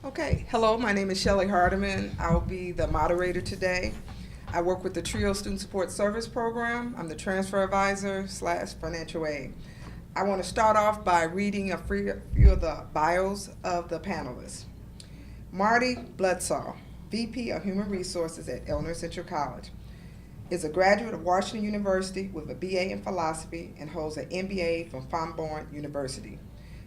Okay, hello, my name is Shelley Hardiman. I'll be the moderator today. I work with the TRIO Student Support Service Program. I'm the transfer advisor slash financial aid. I want to start off by reading a few of the bios of the panelists. Marty Bloodsaw, VP of Human Resources at Eleanor Central College, is a graduate of Washington University with a BA in philosophy and holds an MBA from Fombourne University.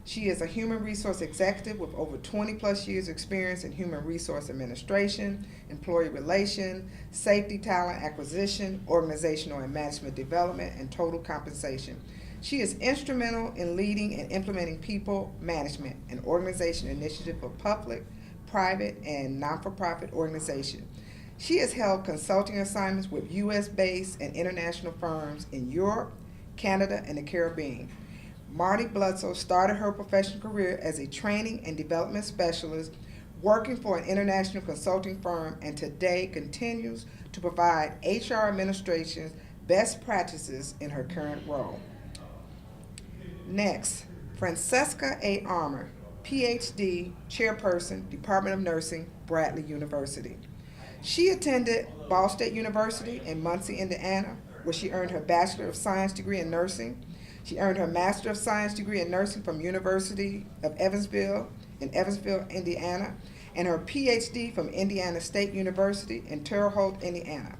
She is a human resource executive with over 20 plus years experience in human resource administration, employee relation, safety, talent acquisition, organizational and management development, and total compensation. She is instrumental in leading and implementing people management and organization initiative for public, private, and non-for-profit organizations. She has held consulting assignments with U.S.-based and international firms in Europe, Canada, and the Caribbean. Marty Bloodsaw started her professional career as a training and development specialist working for an international consulting firm and today continues to provide HR administration's best practices in her current role. Next, Francesca A. Armour, PhD, Chairperson, Department of Nursing, Bradley University. She attended Ball State University in Muncie, Indiana, where she earned her Bachelor of Science degree in nursing. She earned her Master of Science degree in nursing from University of Evansville in Evansville, Indiana, and her PhD from Indiana State University in Terre Haute, Indiana.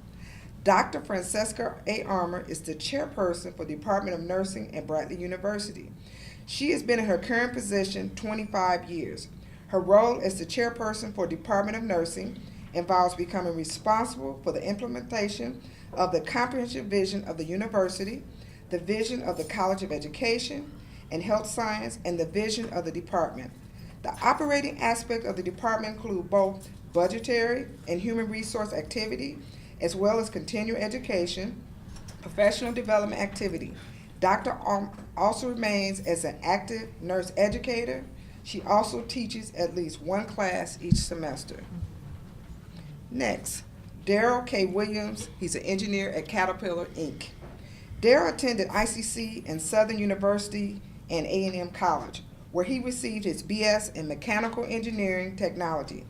Dr. Francesca A. Armour is the chairperson for the Department of Nursing at Bradley University. She has been in her current position 25 years. Her role as the chairperson for Department of Nursing involves becoming responsible for the implementation of the comprehensive vision of the university, the vision of the College of Education and Health Science, and the vision of the department. The operating aspects of the department include both budgetary and human resource activity, as well as continuing education, professional development activity. Dr. Also remains as an active nurse educator. She also teaches at least one class each semester. Next, Daryl K. Williams. He's an engineer at Caterpillar, Inc. Daryl attended ICC and Southern University and A&M College, where he received his BS in Mechanical Engineering Technology.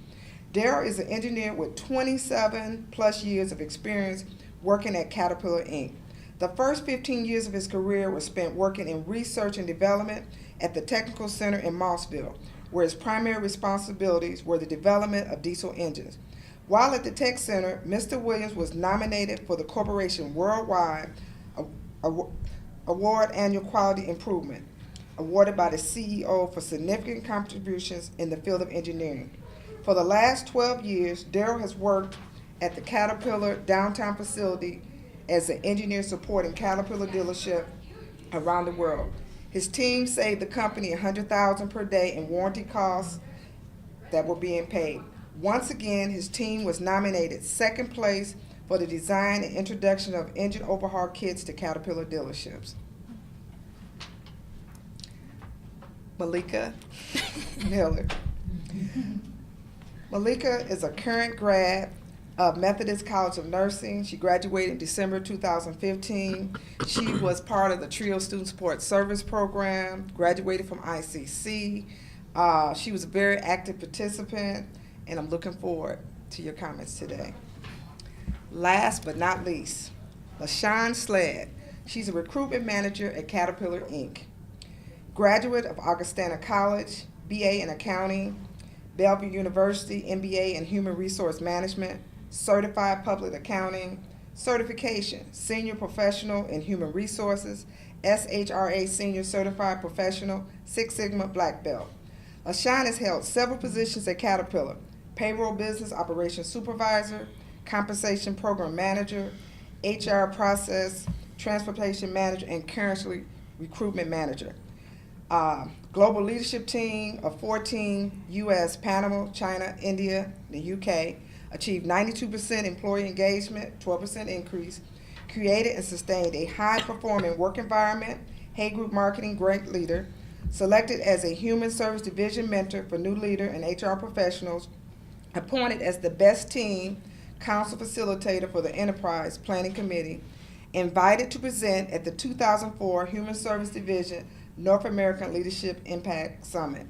Daryl is an engineer with 27 plus years of experience working at Caterpillar, Inc. The first 15 years of his career were spent working in research and development at the Technical Center in Mossville, where his primary responsibilities were the development of diesel engines. While at the Tech Center, Mr. Williams was nominated for the corporation Worldwide Award Annual Quality Improvement, awarded by the CEO for significant contributions in the field of engineering. For the last 12 years, Daryl has worked at the Caterpillar downtown facility as an engineer supporting Caterpillar dealership around the world. His team saved the company $100,000 per day in warranty costs that were being paid. Once again, his team was nominated second place for the design and introduction of engine overhaul kits to Caterpillar dealerships. Malika Miller. Malika is a current grad of Methodist College of Nursing. She graduated in December 2015. She was part of the TRIO Student Support Service Program, graduated from ICC. She was a very active participant, and I'm looking forward to your comments today. Last but not least, LaShawn Sled. She's a recruitment manager at Caterpillar, Inc. Graduate of Augustana College, BA in Accounting, Bellevue University, MBA in Human Resource Management, Certified Public Accounting, Certification, Senior Professional in Human Resources, SHRA Senior Certified Professional, Six Sigma Black Belt. LaShawn has held several positions at Caterpillar: Payroll Business Operations Supervisor, Compensation Program Manager, HR Process, Transportation Manager, and currently Recruitment Manager. Global leadership team of 14 U.S., Panama, China, India, the UK, achieved 92% employee engagement, 12% increase, created and sustained a high-performing work environment, Hay Group Marketing Great Leader, selected as a Human Service Division Mentor for new leader and HR professionals, appointed as the Best Team Council Facilitator for the Enterprise Planning Committee, invited to present at the 2004 Human Service Division North American Leadership Impact Summit.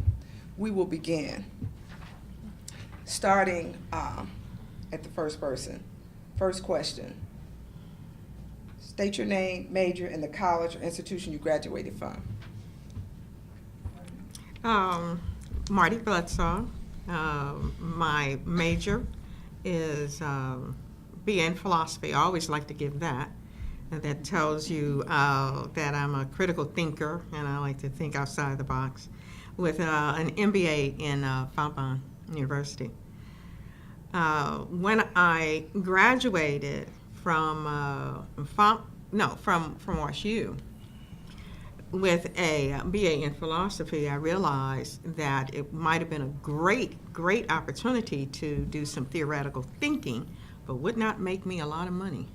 We will begin. starting at the first person. First question. State your name, major, and the college or institution you graduated from. Marty Bledsoe. My major is BA in philosophy. I always like to give that. And that tells you that I'm a critical thinker and I like to think outside the box. With an MBA in Fontbonne University. When I graduated from WashU with a BA in philosophy, I realized that it might have been a great opportunity to do some theoretical thinking, but would not make me a lot of money.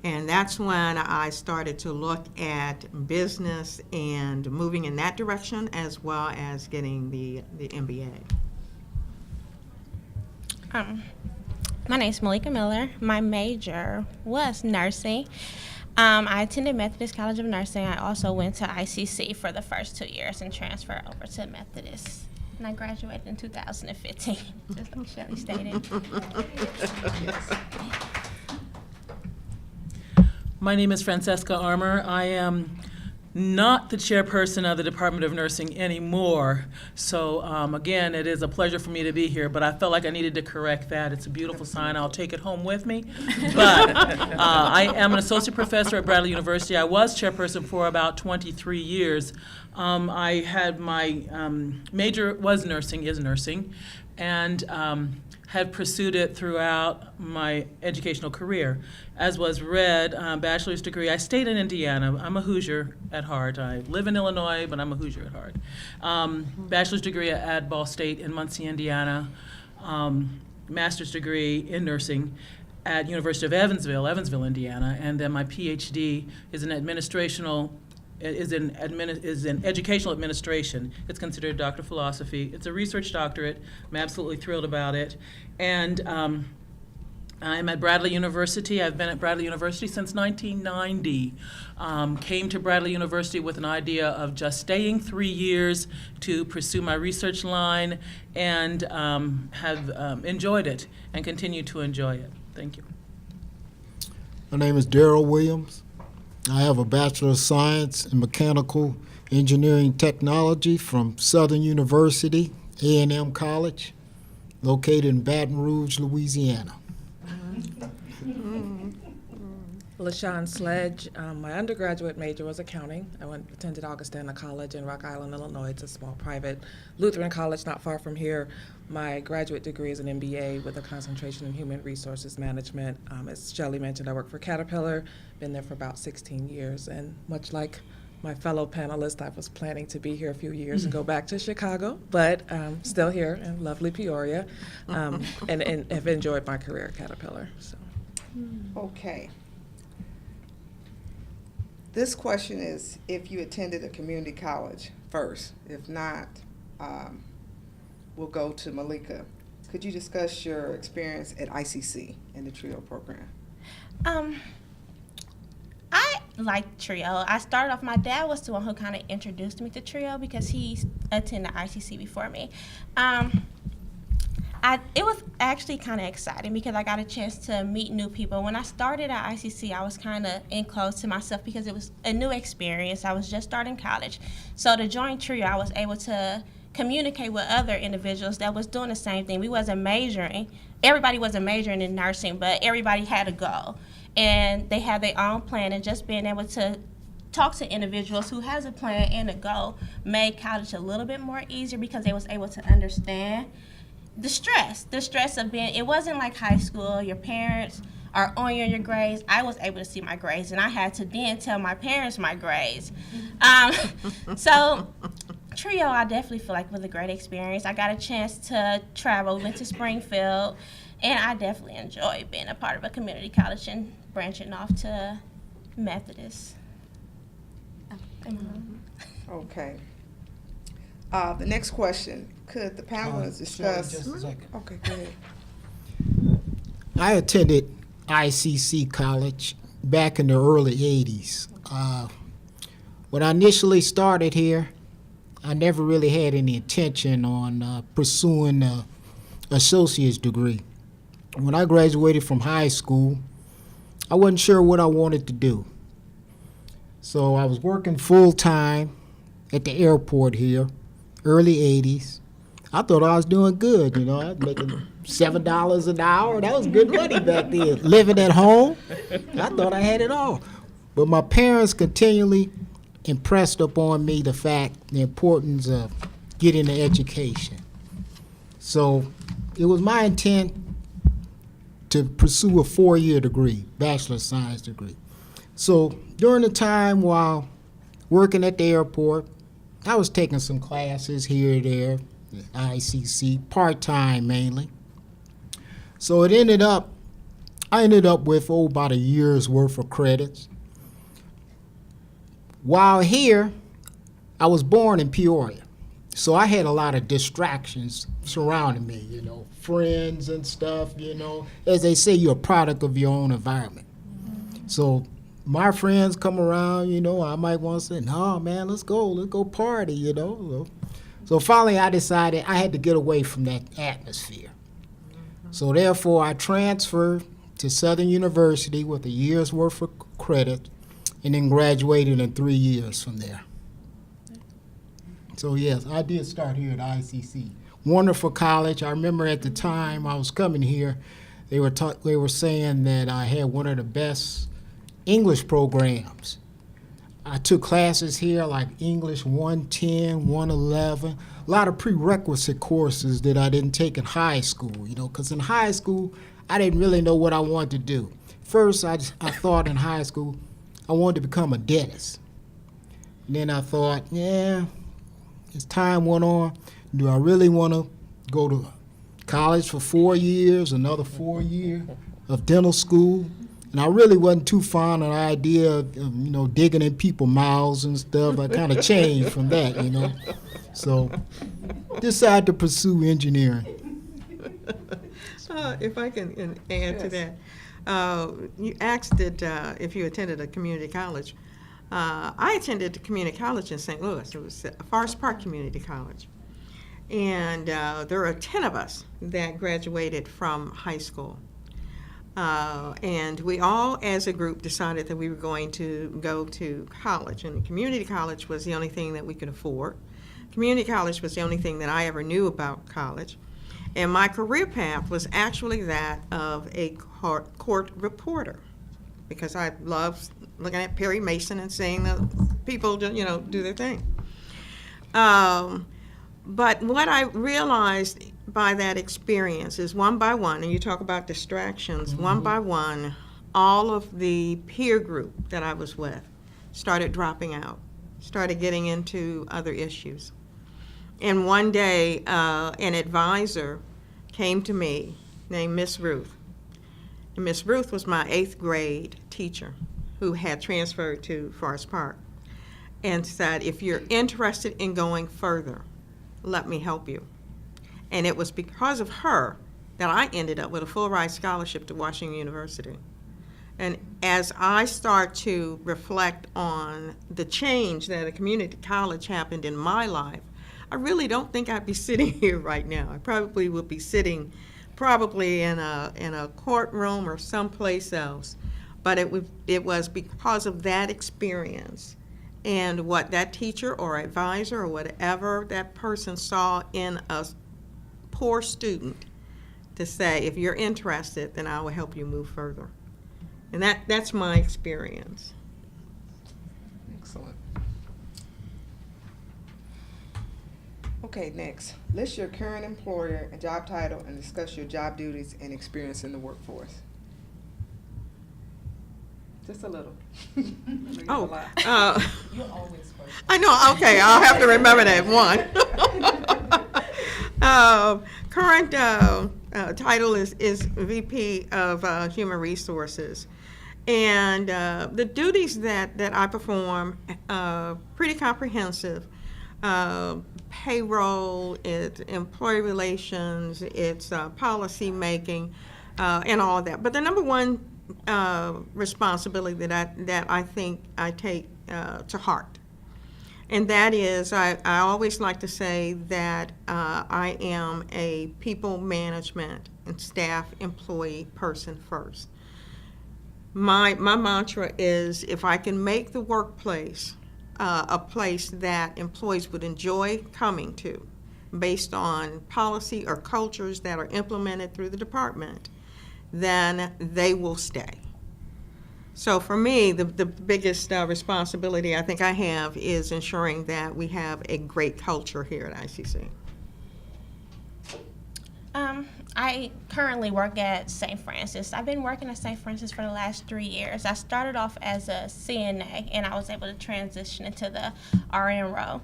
And that's when I started to look at business and moving in that direction, as well as getting the MBA. My name is Malika Miller. My major was nursing. I attended Methodist College of Nursing. I also went to ICC for the first 2 years and transferred over to Methodist. And I graduated in 2015, just like Shelley stated. My name is Francesca Armour. I am not the chairperson of the Department of Nursing anymore. So again, it is a pleasure for me to be here, but I felt like I needed to correct that. It's a beautiful sign. I'll take it home with me. But I am an associate professor at Bradley University. I was chairperson for about 23 years. I had my major was nursing, is nursing, and had pursued it throughout my educational career, as was Red, bachelor's degree. I stayed in Indiana. I'm a Hoosier at heart. I live in Illinois, but I'm a Hoosier at heart. Bachelor's degree at Ball State in Muncie, Indiana. Master's degree in nursing at University of Evansville, Indiana. And then my PhD is in educational administration. It's considered a doctor of philosophy. It's a research doctorate. I'm absolutely thrilled about it. And I'm at Bradley University. I've been at Bradley University since 1990. Came to Bradley University with an idea of just staying 3 years to pursue my research line, and have enjoyed it and continue to enjoy it. Thank you. My name is Darrell Williams. I have a Bachelor of Science in Mechanical Engineering Technology from Southern University, A&M College, located in Baton Rouge, Louisiana. LaShawn Sledge. My undergraduate major was accounting. I attended Augustana College in Rock Island, Illinois. It's a small private Lutheran college not far from here. My graduate degree is an MBA with a concentration in human resources management. As Shelley mentioned, I work for Caterpillar, been there for about 16 years, and much like my fellow panelists, I was planning to be here a few years and go back to Chicago, but still here in lovely Peoria, and have enjoyed my career at Caterpillar. So. Okay. This question is if you attended a community college first. If not, we'll go to Malika. Could you discuss your experience at ICC in the TRIO program? I like TRIO. I started off, my dad was the one who kind of introduced me to TRIO because he attended ICC before me. It was actually kind of exciting because I got a chance to meet new people. When I started at ICC, I was kind of enclosed to myself because it was a new experience. I was just starting college. So to join TRIO, I was able to communicate with other individuals that was doing the same thing. We wasn't majoring. Everybody wasn't majoring in nursing, but everybody had a goal. And they had their own plan, and just being able to talk to individuals who has a plan and a goal made college a little bit more easier because they was able to understand the stress of being, it wasn't like high school, your parents are on your grades. I was able to see my grades, and I had to then tell my parents my grades. So TRIO, I definitely feel like was a great experience. I got a chance to travel, went to Springfield, and I definitely enjoyed being a part of a community college and branching off to Methodist. Okay. The next question, could the panelists discuss? Just a second. Okay, go ahead. I attended ICC College back in the early 80s. When I initially started here, I never really had any intention on pursuing a associate's degree. When I graduated from high school, I wasn't sure what I wanted to do. So I was working full-time at the airport here, early 80s. I thought I was doing good, you know. I was making $7 an hour. That was good money back then. Living at home, I thought I had it all. But my parents continually impressed upon me the importance of getting an education. So it was my intent to pursue a 4-year degree, Bachelor of Science degree. So during the time while working at the airport, I was taking some classes here and there, at ICC, part-time mainly. So I ended up with about a year's worth of credits. While here, I was born in Peoria. So I had a lot of distractions surrounding me, you know, friends and stuff, you know. As they say, you're a product of your own environment. So my friends come around, you know, I might want to say, no, man, let's go party, you know. So finally I decided I had to get away from that atmosphere. So therefore I transferred to Southern University with a year's worth of credit and then graduated in 3 years from there. So yes, I did start here at ICC. Wonderful college. I remember at the time I was coming here, they were saying that I had one of the best English programs. I took classes here like English 110, 111, a lot of prerequisite courses that I didn't take in high school, you know, because in high school, I didn't really know what I wanted to do. First, I thought in high school, I wanted to become a dentist. And then I thought, yeah, as time went on, do I really want to go to college for 4 years, another 4 years of dental school? And I really wasn't too fond of the idea of, you know, digging in people's mouths and stuff. I kind of changed from that, you know. So decided to pursue engineering. If I can add to that. You asked if you attended a community college. I attended a community college in St. Louis. It was Forest Park Community College. And there were 10 of us that graduated from high school. And we all, as a group, decided that we were going to go to college. And community college was the only thing that we could afford. Community college was the only thing that I ever knew about college. And my career path was actually that of a court reporter, because I loved looking at Perry Mason and seeing the people, you know, do their thing. But what I realized by that experience is one by one, and you talk about distractions, one by one, all of the peer group that I was with started dropping out, started getting into other issues. And one day, an advisor came to me named Miss Ruth. And Miss Ruth was my 8th grade teacher who had transferred to Forest Park, and said, if you're interested in going further, let me help you. And it was because of her that I ended up with a full ride scholarship to Washington University. And as I start to reflect on the change that a community college happened in my life, I really don't think I'd be sitting here right now. I probably would be sitting probably in a courtroom or someplace else. But it was because of that experience and what that teacher or advisor or whatever that person saw in a poor student to say, if you're interested, then I will help you move further. And that's my experience. Excellent. Okay, next. List your current employer and job title and discuss your job duties and experience in the workforce. Just a little. Oh, I know, okay, I'll have to remember that one. Current title is VP of Human Resources. And the duties that I perform, pretty comprehensive. Payroll, it's employee relations, it's policy making, and all of that. But the number one responsibility that I think I take to heart And that is, I always like to say that I am a people management and staff employee person first. My mantra is, if I can make the workplace a place that employees would enjoy coming to based on policy or cultures that are implemented through the department, then they will stay. So for me, the biggest responsibility I think I have is ensuring that we have a great culture here at ICC. I currently work at St. Francis. I've been working at St. Francis for the last 3 years. I started off as a CNA, and I was able to transition into the RN role.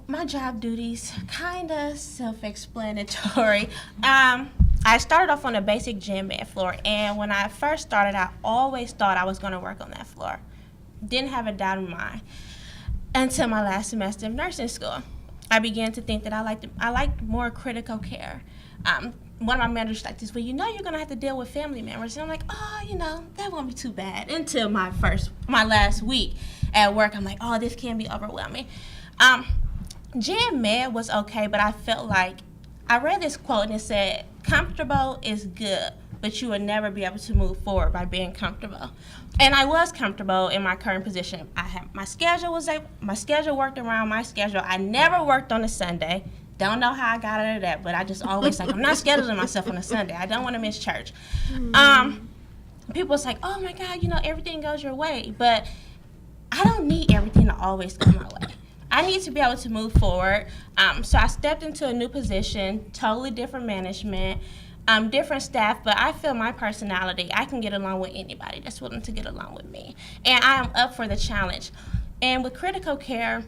My job duties, kind of self-explanatory. I started off on a basic gen med floor, and when I first started, I always thought I was going to work on that floor. Didn't have a doubt in mind until my last semester of nursing school. I began to think that I liked more critical care. One of my managers like this, well, you know you're going to have to deal with family members. And I'm like, oh, you know, that won't be too bad. Until my last week at work, I'm like, oh, this can be overwhelming. Gen Med was okay, but I felt like, I read this quote and it said, comfortable is good, but you will never be able to move forward by being comfortable. And I was comfortable in my current position. My schedule worked around my schedule. I never worked on a Sunday. Don't know how I got out of that, but I just always I'm not scheduling myself on a Sunday. I don't want to miss church. People was like, oh my God, you know, everything goes your way. But I don't need everything to always go my way. I need to be able to move forward. So I stepped into a new position, totally different management, different staff, but I feel my personality, I can get along with anybody that's willing to get along with me. And I am up for the challenge. And with critical care,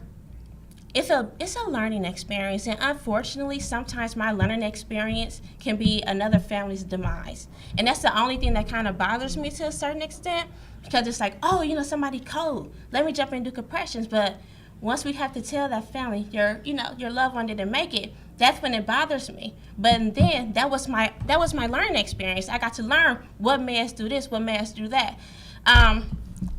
it's a learning experience, and unfortunately, sometimes my learning experience can be another family's demise. And that's the only thing that kind of bothers me to a certain extent, because it's like, oh, you know, somebody cold, let me jump in and do compressions, but once we have to tell that family, your loved one didn't make it, that's when it bothers me. But then that was my learning experience. I got to learn what meds do this, what meds do that.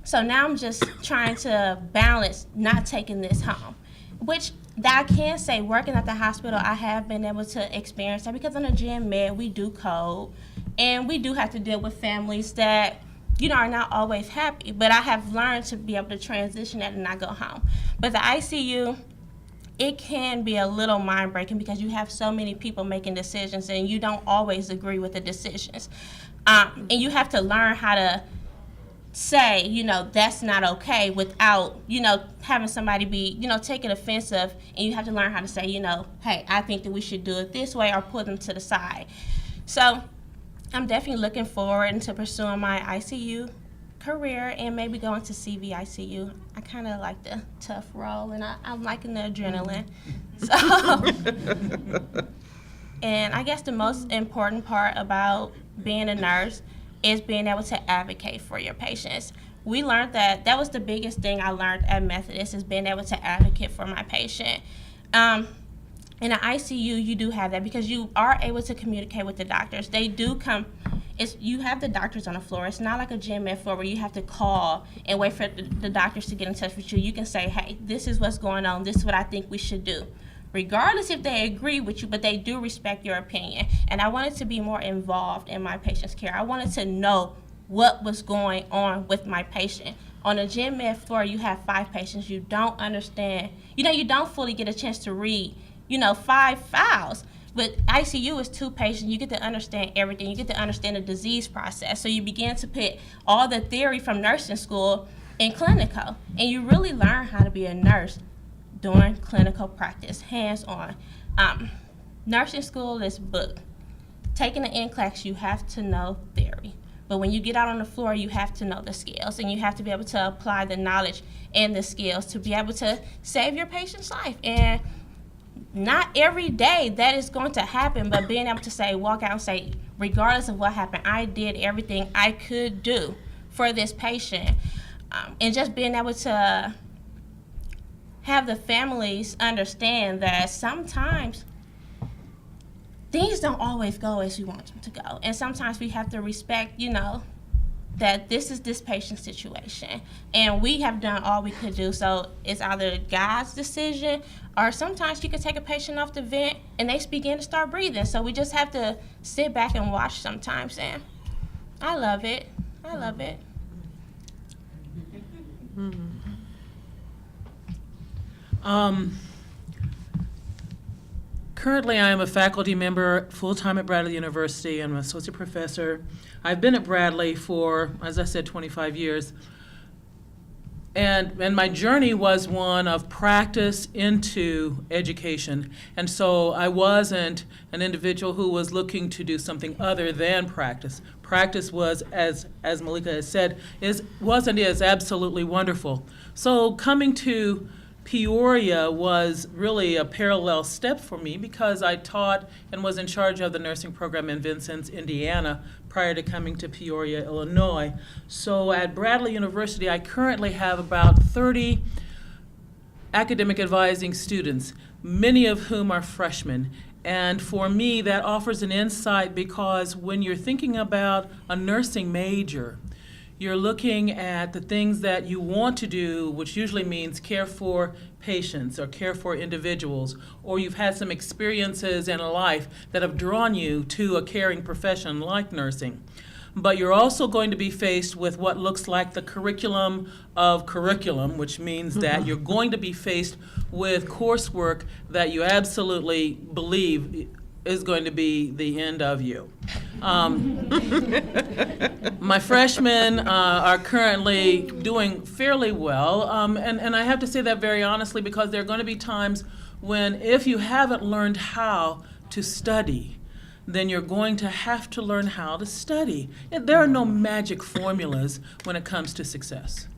So now I'm just trying to balance not taking this home, which that I can say, working at the hospital, I have been able to experience that, because on a gen med, we do code, and we do have to deal with families that, you know, are not always happy, but I have learned to be able to transition that and not go home. But the ICU, it can be a little mind-breaking, because you have so many people making decisions and you don't always agree with the decisions. And you have to learn how to say, you know, that's not okay, without, you know, having somebody be, you know, taking offensive, and you have to learn how to say, you know, hey, I think that we should do it this way, or pull them to the side. So I'm definitely looking forward to pursuing my ICU career and maybe going to CVICU. I kind of like the tough role, and I'm liking the adrenaline. So, and I guess the most important part about being a nurse is being able to advocate for your patients. We learned that was the biggest thing I learned at Methodist, is being able to advocate for my patient. In the ICU, you do have that, because you are able to communicate with the doctors. They do come. You have the doctors on the floor. It's not like a gen med floor where you have to call and wait for the doctors to get in touch with you. You can say, hey, this is what's going on. This is what I think we should do. Regardless if they agree with you, but they do respect your opinion. And I wanted to be more involved in my patient's care. I wanted to know what was going on with my patient. On a gen med floor, you have 5 patients. You don't understand. You know, you don't fully get a chance to read, 5 files. But ICU is 2 patients. You get to understand everything. You get to understand the disease process. So you begin to put all the theory from nursing school in clinical. And you really learn how to be a nurse doing clinical practice, hands-on. Nursing school is booked. Taking the NCLEX, you have to know theory. But when you get out on the floor, you have to know the skills, and you have to be able to apply the knowledge and the skills to be able to save your patient's life. And not every day that is going to happen, but being able to walk out and say, regardless of what happened, I did everything I could do for this patient. And just being able to have the families understand that sometimes things don't always go as we want them to go. And sometimes we have to respect, that this is this patient's situation, and we have done all we could do. So it's either God's decision, or sometimes you could take a patient off the vent and they begin to start breathing. So we just have to sit back and watch sometimes, and I love it. I love it. Currently, I am a faculty member full-time at Bradley University. I'm an associate professor. I've been at Bradley for, as I said, 25 years. And my journey was one of practice into education. And so I wasn't an individual who was looking to do something other than practice. Practice was, as Malika has said, is absolutely wonderful. So coming to Peoria was really a parallel step for me because I taught and was in charge of the nursing program in Vincennes, Indiana, prior to coming to Peoria, Illinois. So at Bradley University, I currently have about 30 academic advising students, many of whom are freshmen. And for me, that offers an insight because when you're thinking about a nursing major, you're looking at the things that you want to do, which usually means care for patients or care for individuals, or you've had some experiences in life that have drawn you to a caring profession like nursing. But you're also going to be faced with what looks like the curriculum of curriculum, which means that you're going to be faced with coursework that you absolutely believe is going to be the end of you. My freshmen are currently doing fairly well, and I have to say that very honestly because there are going to be times when if you haven't learned how to study, then you're going to have to learn how to study. There are no magic formulas when it comes to success.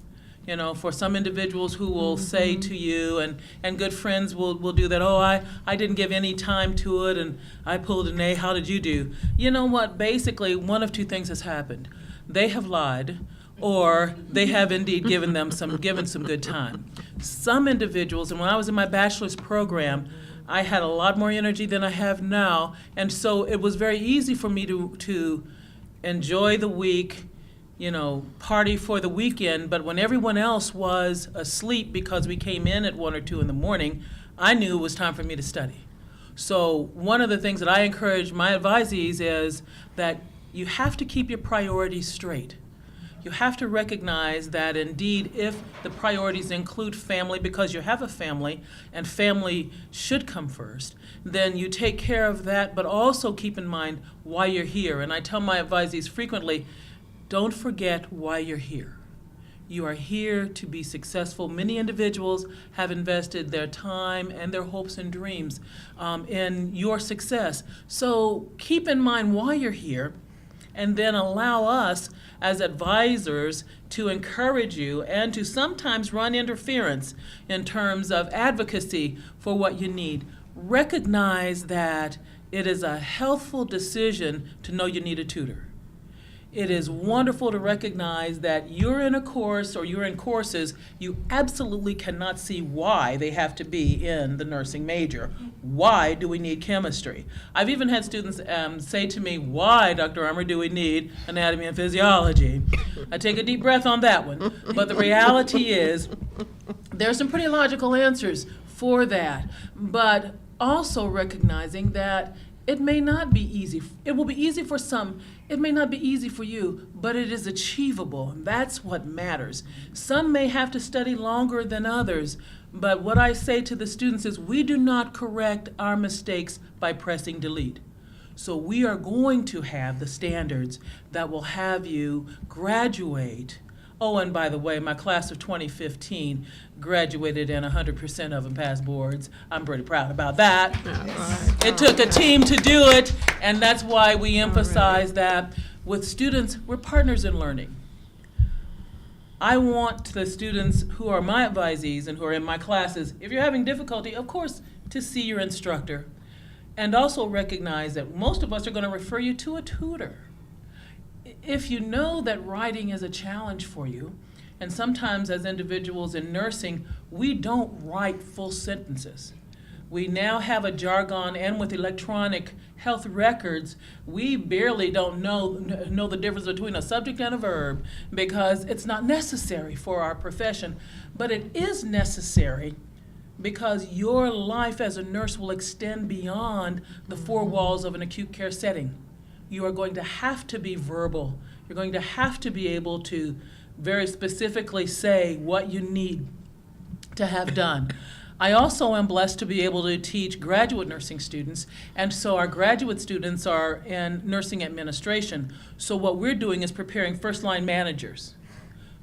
You know, for some individuals who will say to you, and good friends will do that, oh, I didn't give any time to it, and I pulled an A, how did you do? You know what, basically, one of two things has happened. They have lied, or they have indeed given some good time. Some individuals, and when I was in my bachelor's program, I had a lot more energy than I have now, and so it was very easy for me to enjoy the week, you know, party for the weekend, but when everyone else was asleep because we came in at 1 or 2 in the morning, I knew it was time for me to study. So one of the things that I encourage my advisees is that you have to keep your priorities straight. You have to recognize that indeed if the priorities include family, because you have a family and family should come first, then you take care of that, but also keep in mind why you're here. And I tell my advisees frequently, don't forget why you're here. You are here to be successful. Many individuals have invested their time and their hopes and dreams in your success. So keep in mind why you're here, and then allow us as advisors to encourage you and to sometimes run interference in terms of advocacy for what you need. Recognize that it is a healthful decision to know you need a tutor. It is wonderful to recognize that you're in a course or you're in courses you absolutely cannot see why they have to be in the nursing major. Why do we need chemistry? I've even had students say to me, why, Dr. Armour, do we need anatomy and physiology? I take a deep breath on that one. But the reality is there's some pretty logical answers for that. But also recognizing that it may not be easy. It will be easy for some. It may not be easy for you, but it is achievable. That's what matters. Some may have to study longer than others, but what I say to the students is we do not correct our mistakes by pressing delete. So we are going to have the standards that will have you graduate. Oh, and by the way, my class of 2015 graduated and 100% of them passed boards. I'm pretty proud about that. It took a team to do it, and that's why we emphasize that with students, we're partners in learning. I want the students who are my advisees and who are in my classes, if you're having difficulty, of course, to see your instructor, and also recognize that most of us are going to refer you to a tutor. If you know that writing is a challenge for you, and sometimes as individuals in nursing, we don't write full sentences. We now have a jargon, and with electronic health records, we barely don't know the difference between a subject and a verb because it's not necessary for our profession. But it is necessary because your life as a nurse will extend beyond the four walls of an acute care setting. You are going to have to be verbal. You're going to have to be able to very specifically say what you need to have done. I also am blessed to be able to teach graduate nursing students, and so our graduate students are in nursing administration. So what we're doing is preparing first-line managers.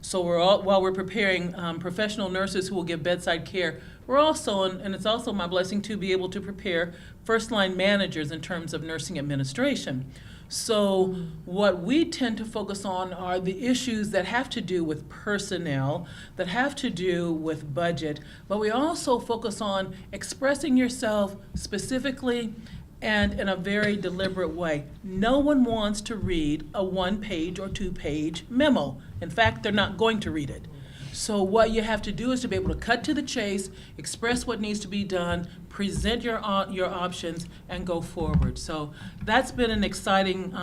So while we're preparing professional nurses who will give bedside care, we're also, and it's also my blessing to be able to prepare first-line managers in terms of nursing administration. So what we tend to focus on are the issues that have to do with personnel, that have to do with budget, but we also focus on expressing yourself specifically and in a very deliberate way. No one wants to read a 1-page or 2-page memo. In fact, they're not going to read it. So what you have to do is to be able to cut to the chase, express what needs to be done, present your options, and go forward. So that's been an exciting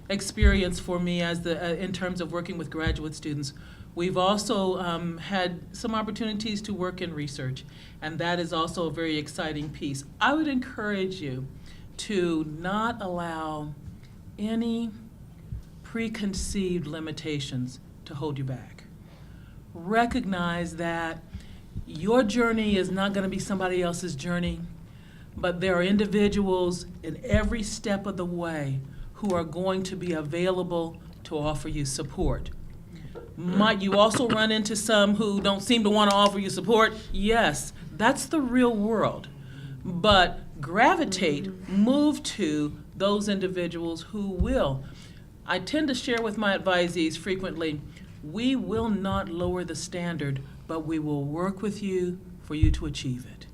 experience for me in terms of working with graduate students. We've also had some opportunities to work in research, and that is also a very exciting piece. I would encourage you to not allow any preconceived limitations to hold you back. Recognize that your journey is not going to be somebody else's journey, but there are individuals in every step of the way who are going to be available to offer you support. Might you also run into some who don't seem to want to offer you support? Yes, that's the real world. But gravitate, move to those individuals who will. I tend to share with my advisees frequently, we will not lower the standard, but we will work with you for you to achieve it.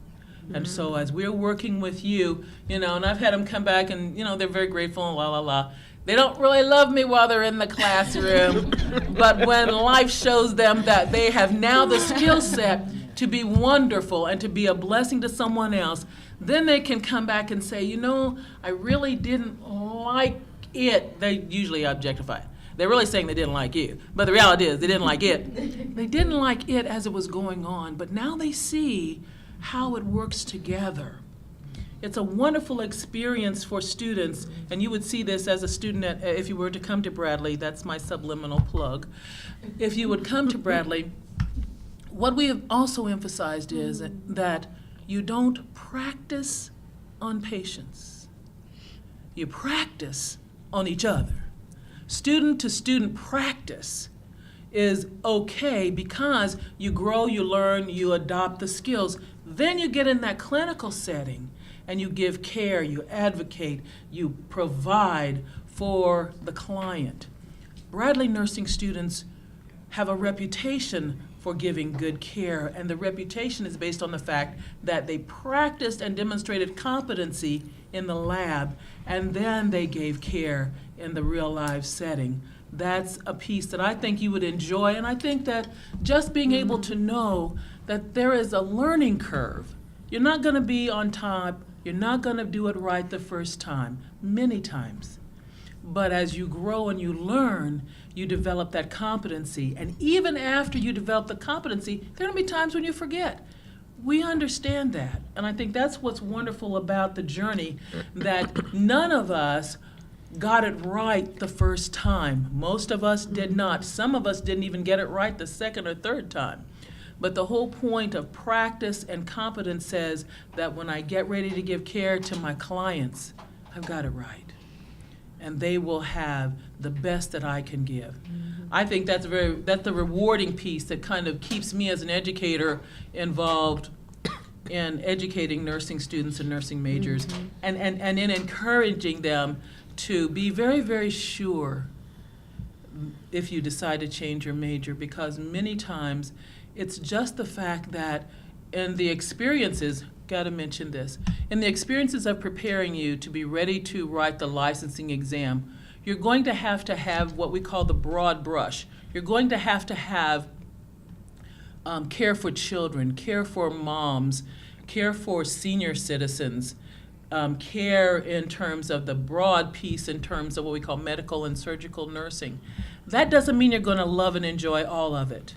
And so as we're working with you, and I've had them come back and, they're very grateful and la, la, la. They don't really love me while they're in the classroom, but when life shows them that they have now the skill set to be wonderful and to be a blessing to someone else, then they can come back and say, I really didn't like it. They usually objectify it. They're really saying they didn't like you. But the reality is they didn't like it. They didn't like it as it was going on, but now they see how it works together. It's a wonderful experience for students, and you would see this as a student if you were to come to Bradley. That's my subliminal plug. If you would come to Bradley, what we have also emphasized is that you don't practice on patients. You practice on each other. Student-to-student practice is okay because you grow, you learn, you adopt the skills. Then you get in that clinical setting and you give care, you advocate, you provide for the client. Bradley nursing students have a reputation for giving good care, and the reputation is based on the fact that they practiced and demonstrated competency in the lab, and then they gave care in the real life setting. That's a piece that I think you would enjoy, and I think that just being able to know that there is a learning curve. You're not going to be on top, you're not going to do it right the first time, many times. But as you grow and you learn, you develop that competency. And even after you develop the competency, there are going to be times when you forget. We understand that. And I think that's what's wonderful about the journey, that none of us got it right the first time. Most of us did not. Some of us didn't even get it right the second or third time. But the whole point of practice and competence says that when I get ready to give care to my clients, I've got it right. And they will have the best that I can give. I think that's the rewarding piece that kind of keeps me as an educator involved in educating nursing students and nursing majors, and in encouraging them to be very, very sure if you decide to change your major, because many times it's just the fact that in the experiences, got to mention this, in the experiences of preparing you to be ready to write the licensing exam, you're going to have what we call the broad brush. You're going to have care for children, care for moms, care for senior citizens, care in terms of the broad piece in terms of what we call medical and surgical nursing. That doesn't mean you're going to love and enjoy all of it.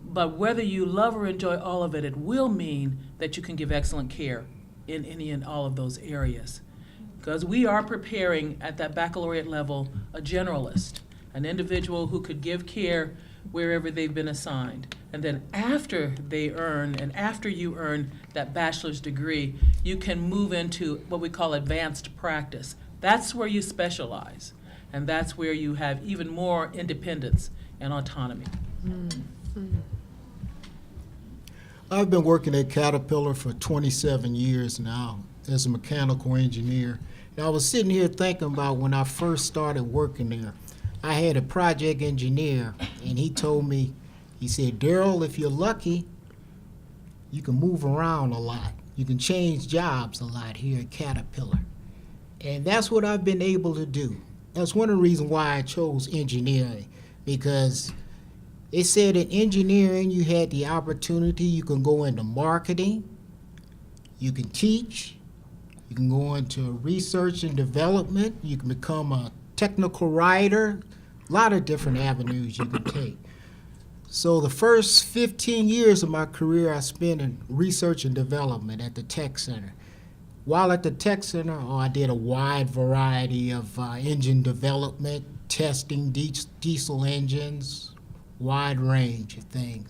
But whether you love or enjoy all of it, it will mean that you can give excellent care in any and all of those areas. Because we are preparing at that baccalaureate level a generalist, an individual who could give care wherever they've been assigned. And then after they earn, and after you earn that bachelor's degree, you can move into what we call advanced practice. That's where you specialize, and that's where you have even more independence and autonomy. I've been working at Caterpillar for 27 years now as a mechanical engineer. And I was sitting here thinking about when I first started working there. I had a project engineer, and he told me, he said, Daryl, if you're lucky, you can move around a lot. You can change jobs a lot here at Caterpillar. And that's what I've been able to do. That's one of the reasons why I chose engineering, because they said in engineering you had the opportunity, you can go into marketing, you can teach, you can go into research and development, you can become a technical writer, a lot of different avenues you can take. So the first 15 years of my career I spent in research and development at the Tech Center. While at the Tech Center, I did a wide variety of engine development, testing diesel engines, wide range of things.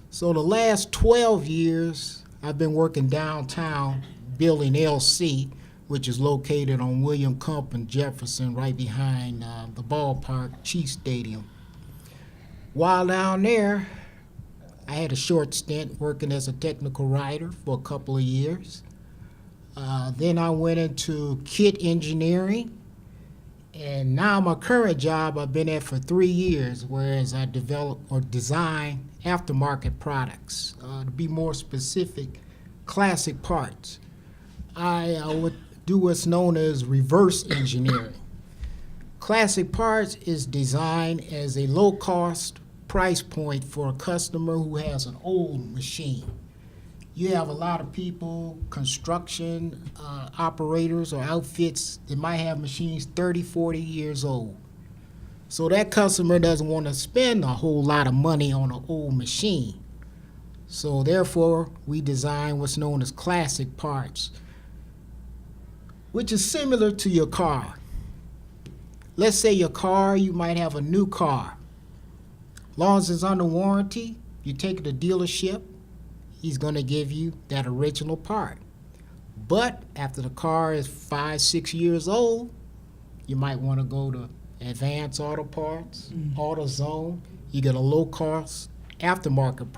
So the last 12 years, I've been working downtown building LC, which is located on William Cump and Jefferson, right behind the ballpark, Chiefs Stadium. While down there, I had a short stint working as a technical writer for a couple of years. Then I went into kit engineering, and now my current job I've been at for 3 years, whereas I develop or design aftermarket products. To be more specific, classic parts. I would do what's known as reverse engineering. Classic parts is designed as a low-cost price point for a customer who has an old machine. You have a lot of people, construction operators or outfits that might have machines 30, 40 years old. So that customer doesn't want to spend a whole lot of money on an old machine. So therefore, we design what's known as classic parts, which is similar to your car. Let's say your car, you might have a new car. Long as it's under warranty, you take it to the dealership, he's going to give you that original part. But after the car is 5, 6 years old, you might want to go to Advanced Auto Parts, AutoZone. You get a low-cost aftermarket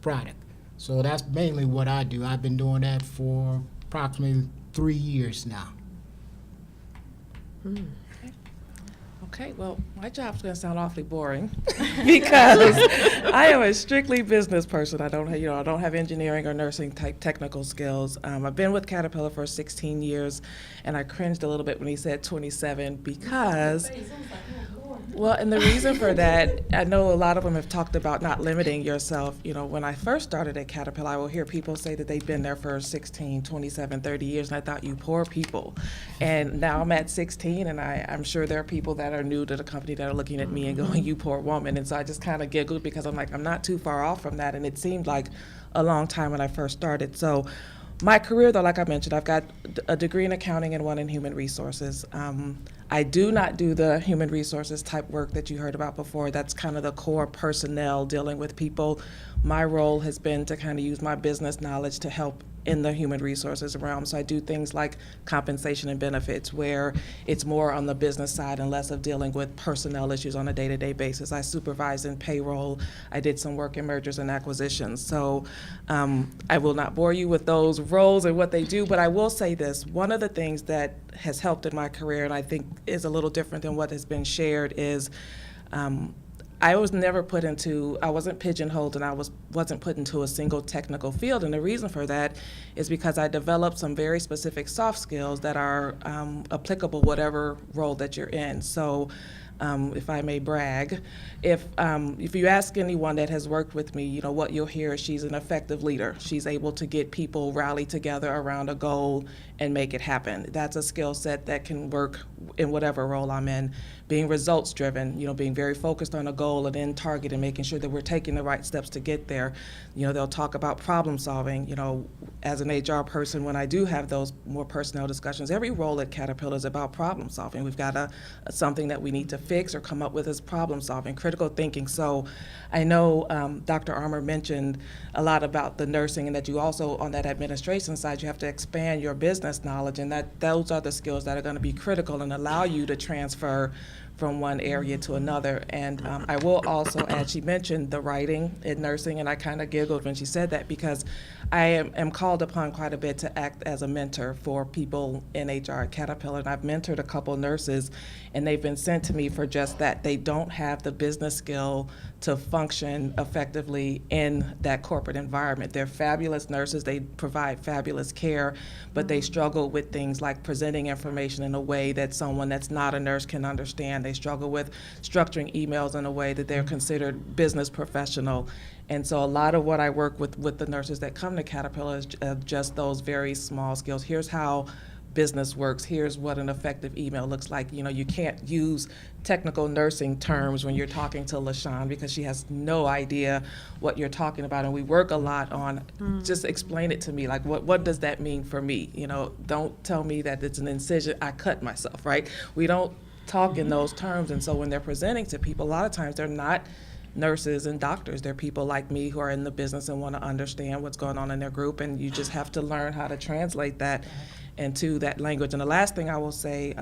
product. So that's mainly what I do. I've been doing that for approximately 3 years now. Okay, well, my job's going to sound awfully boring because I am a strictly business person. I don't have engineering or nursing type technical skills. I've been with Caterpillar for 16 years, and I cringed a little bit when he said 27 because, well, and the reason for that, I know a lot of them have talked about not limiting yourself. You know, when I first started at Caterpillar, I will hear people say that they've been there for 16, 27, 30 years, and I thought, you poor people. And now I'm at 16, and I'm sure there are people that are new to the company that are looking at me and going, you poor woman. And so I just kind of giggled because I'm like, I'm not too far off from that. And it seemed like a long time when I first started. So my career, though, like I mentioned, I've got a degree in accounting and one in human resources. I do not do the human resources type work that you heard about before. That's kind of the core personnel dealing with people. My role has been to kind of use my business knowledge to help in the human resources realm. So I do things like compensation and benefits, where it's more on the business side and less of dealing with personnel issues on a day-to-day basis. I supervise in payroll. I did some work in mergers and acquisitions. So I will not bore you with those roles and what they do, but I will say this. One of the things that has helped in my career, and I think is a little different than what has been shared, is I wasn't pigeonholed, and I wasn't put into a single technical field. And the reason for that is because I developed some very specific soft skills that are applicable whatever role that you're in. So if I may brag. If you ask anyone that has worked with me, you know, what you'll hear is she's an effective leader. She's able to get people rallied together around a goal and make it happen. That's a skill set that can work in whatever role I'm in. Being results driven, you know, being very focused on a goal and end target and making sure that we're taking the right steps to get there. You know, they'll talk about problem solving. You know, as an HR person, when I do have those more personnel discussions, every role at Caterpillar is about problem solving. We've got something that we need to fix or come up with as problem solving, critical thinking. So I know Dr. Armour mentioned a lot about the nursing, and that you also, on that administration side, you have to expand your business knowledge, and that those are the skills that are going to be critical and allow you to transfer from one area to another. And I will also add, she mentioned the writing in nursing, and I kind of giggled when she said that, because I am called upon quite a bit to act as a mentor for people in HR at Caterpillar, and I've mentored a couple nurses, and they've been sent to me for just that. They don't have the business skill to function effectively in that corporate environment. They're fabulous nurses, they provide fabulous care, but they struggle with things like presenting information in a way that someone that's not a nurse can understand. They struggle with structuring emails in a way that they're considered business professional. And so a lot of what I work with the nurses that come to Caterpillar is just those very small skills. Here's how business works. Here's what an effective email looks like. You know, you can't use technical nursing terms when you're talking to LaShawn, because she has no idea what you're talking about. And we work a lot on just explain it to me, like what does that mean for me? You know, don't tell me that it's an incision, I cut myself, right? We don't talk in those terms. And so when they're presenting to people, a lot of times they're not nurses and doctors. They're people like me who are in the business and want to understand what's going on in their group, and you just have to learn how to translate that into that language. And the last thing I will say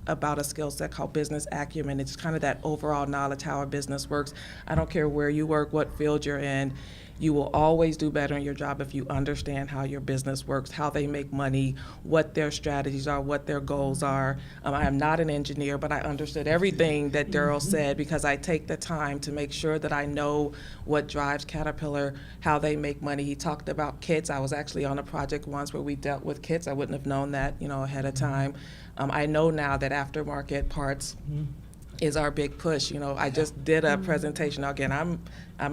about a skill set called business acumen, it's kind of that overall knowledge how a business works. I don't care where you work, what field you're in, you will always do better in your job if you understand how your business works, how they make money, what their strategies are, what their goals are. I am not an engineer, but I understood everything that Daryl said, because I take the time to make sure that I know what drives Caterpillar, how they make money. He talked about kits. I was actually on a project once where we dealt with kits. I wouldn't have known that, you know, ahead of time. I know now that aftermarket parts is our big push. You know, I just did a presentation. Again, I'm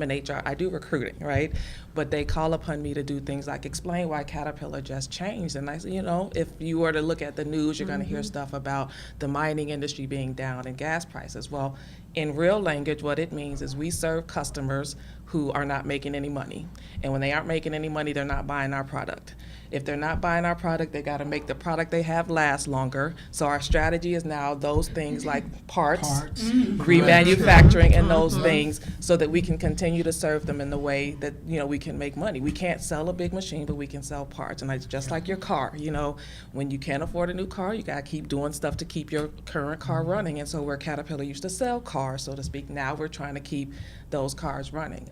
in HR, I do recruiting, right? But they call upon me to do things like explain why Caterpillar just changed. And I said, you know, if you were to look at the news, you're gonna hear stuff about the mining industry being down and gas prices. Well, in real language, what it means is we serve customers who are not making any money. And when they aren't making any money, they're not buying our product. If they're not buying our product, they got to make the product they have last longer. So our strategy is now those things like parts. Remanufacturing and those things, so that we can continue to serve them in the way that, you know, we can make money. We can't sell a big machine, but we can sell parts. And it's just like your car, you know, when you can't afford a new car, you got to keep doing stuff to keep your current car running. And so where Caterpillar used to sell cars, so to speak, now we're trying to keep those cars running.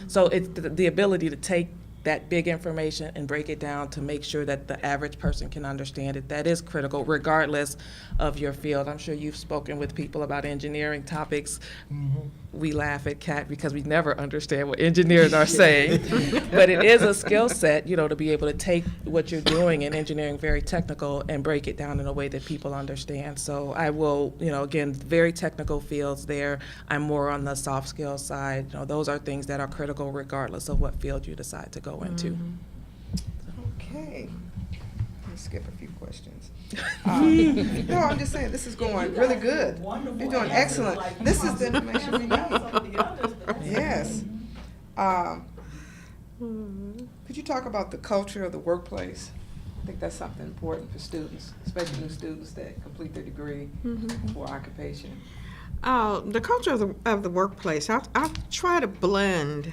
So it's the ability to take that big information and break it down to make sure that the average person can understand it. That is critical, regardless of your field. I'm sure you've spoken with people about engineering topics. We laugh at Cat because we never understand what engineers are saying. But it is a skill set, you know, to be able to take what you're doing in engineering, very technical, and break it down in a way that people understand. So I will, you know, again, very technical fields there. I'm more on the soft skills side. You know, those are things that are critical regardless of what field you decide to go into. Okay. Let me skip a few questions. No, I'm just saying, this is going really good. You're doing excellent. This is the information we need. Yes. Could you talk about the culture of the workplace? I think that's something important for students, especially new students that complete their degree for occupation. The culture of the workplace, I'll try to blend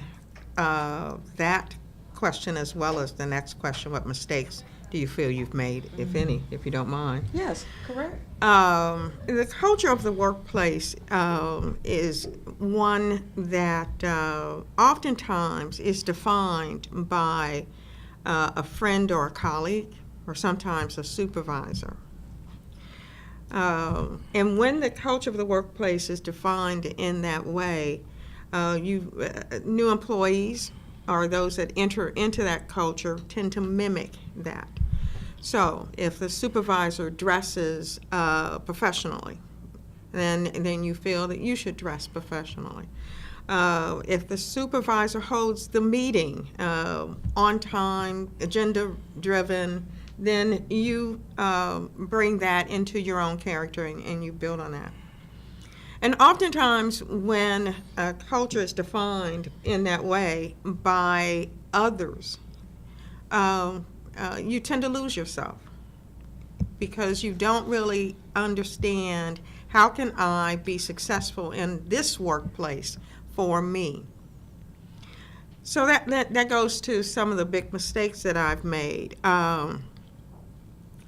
that question as well as the next question, what mistakes do you feel you've made, if any, if you don't mind? Yes, correct. The culture of the workplace is one that oftentimes is defined by a friend or a colleague, or sometimes a supervisor. And when the culture of the workplace is defined in that way, new employees or those that enter into that culture tend to mimic that. So if the supervisor dresses professionally, then you feel that you should dress professionally. If the supervisor holds the meeting on time, agenda-driven, then you bring that into your own character and you build on that. And oftentimes when a culture is defined in that way by others, you tend to lose yourself because you don't really understand, how can I be successful in this workplace for me? So that goes to some of the big mistakes that I've made. I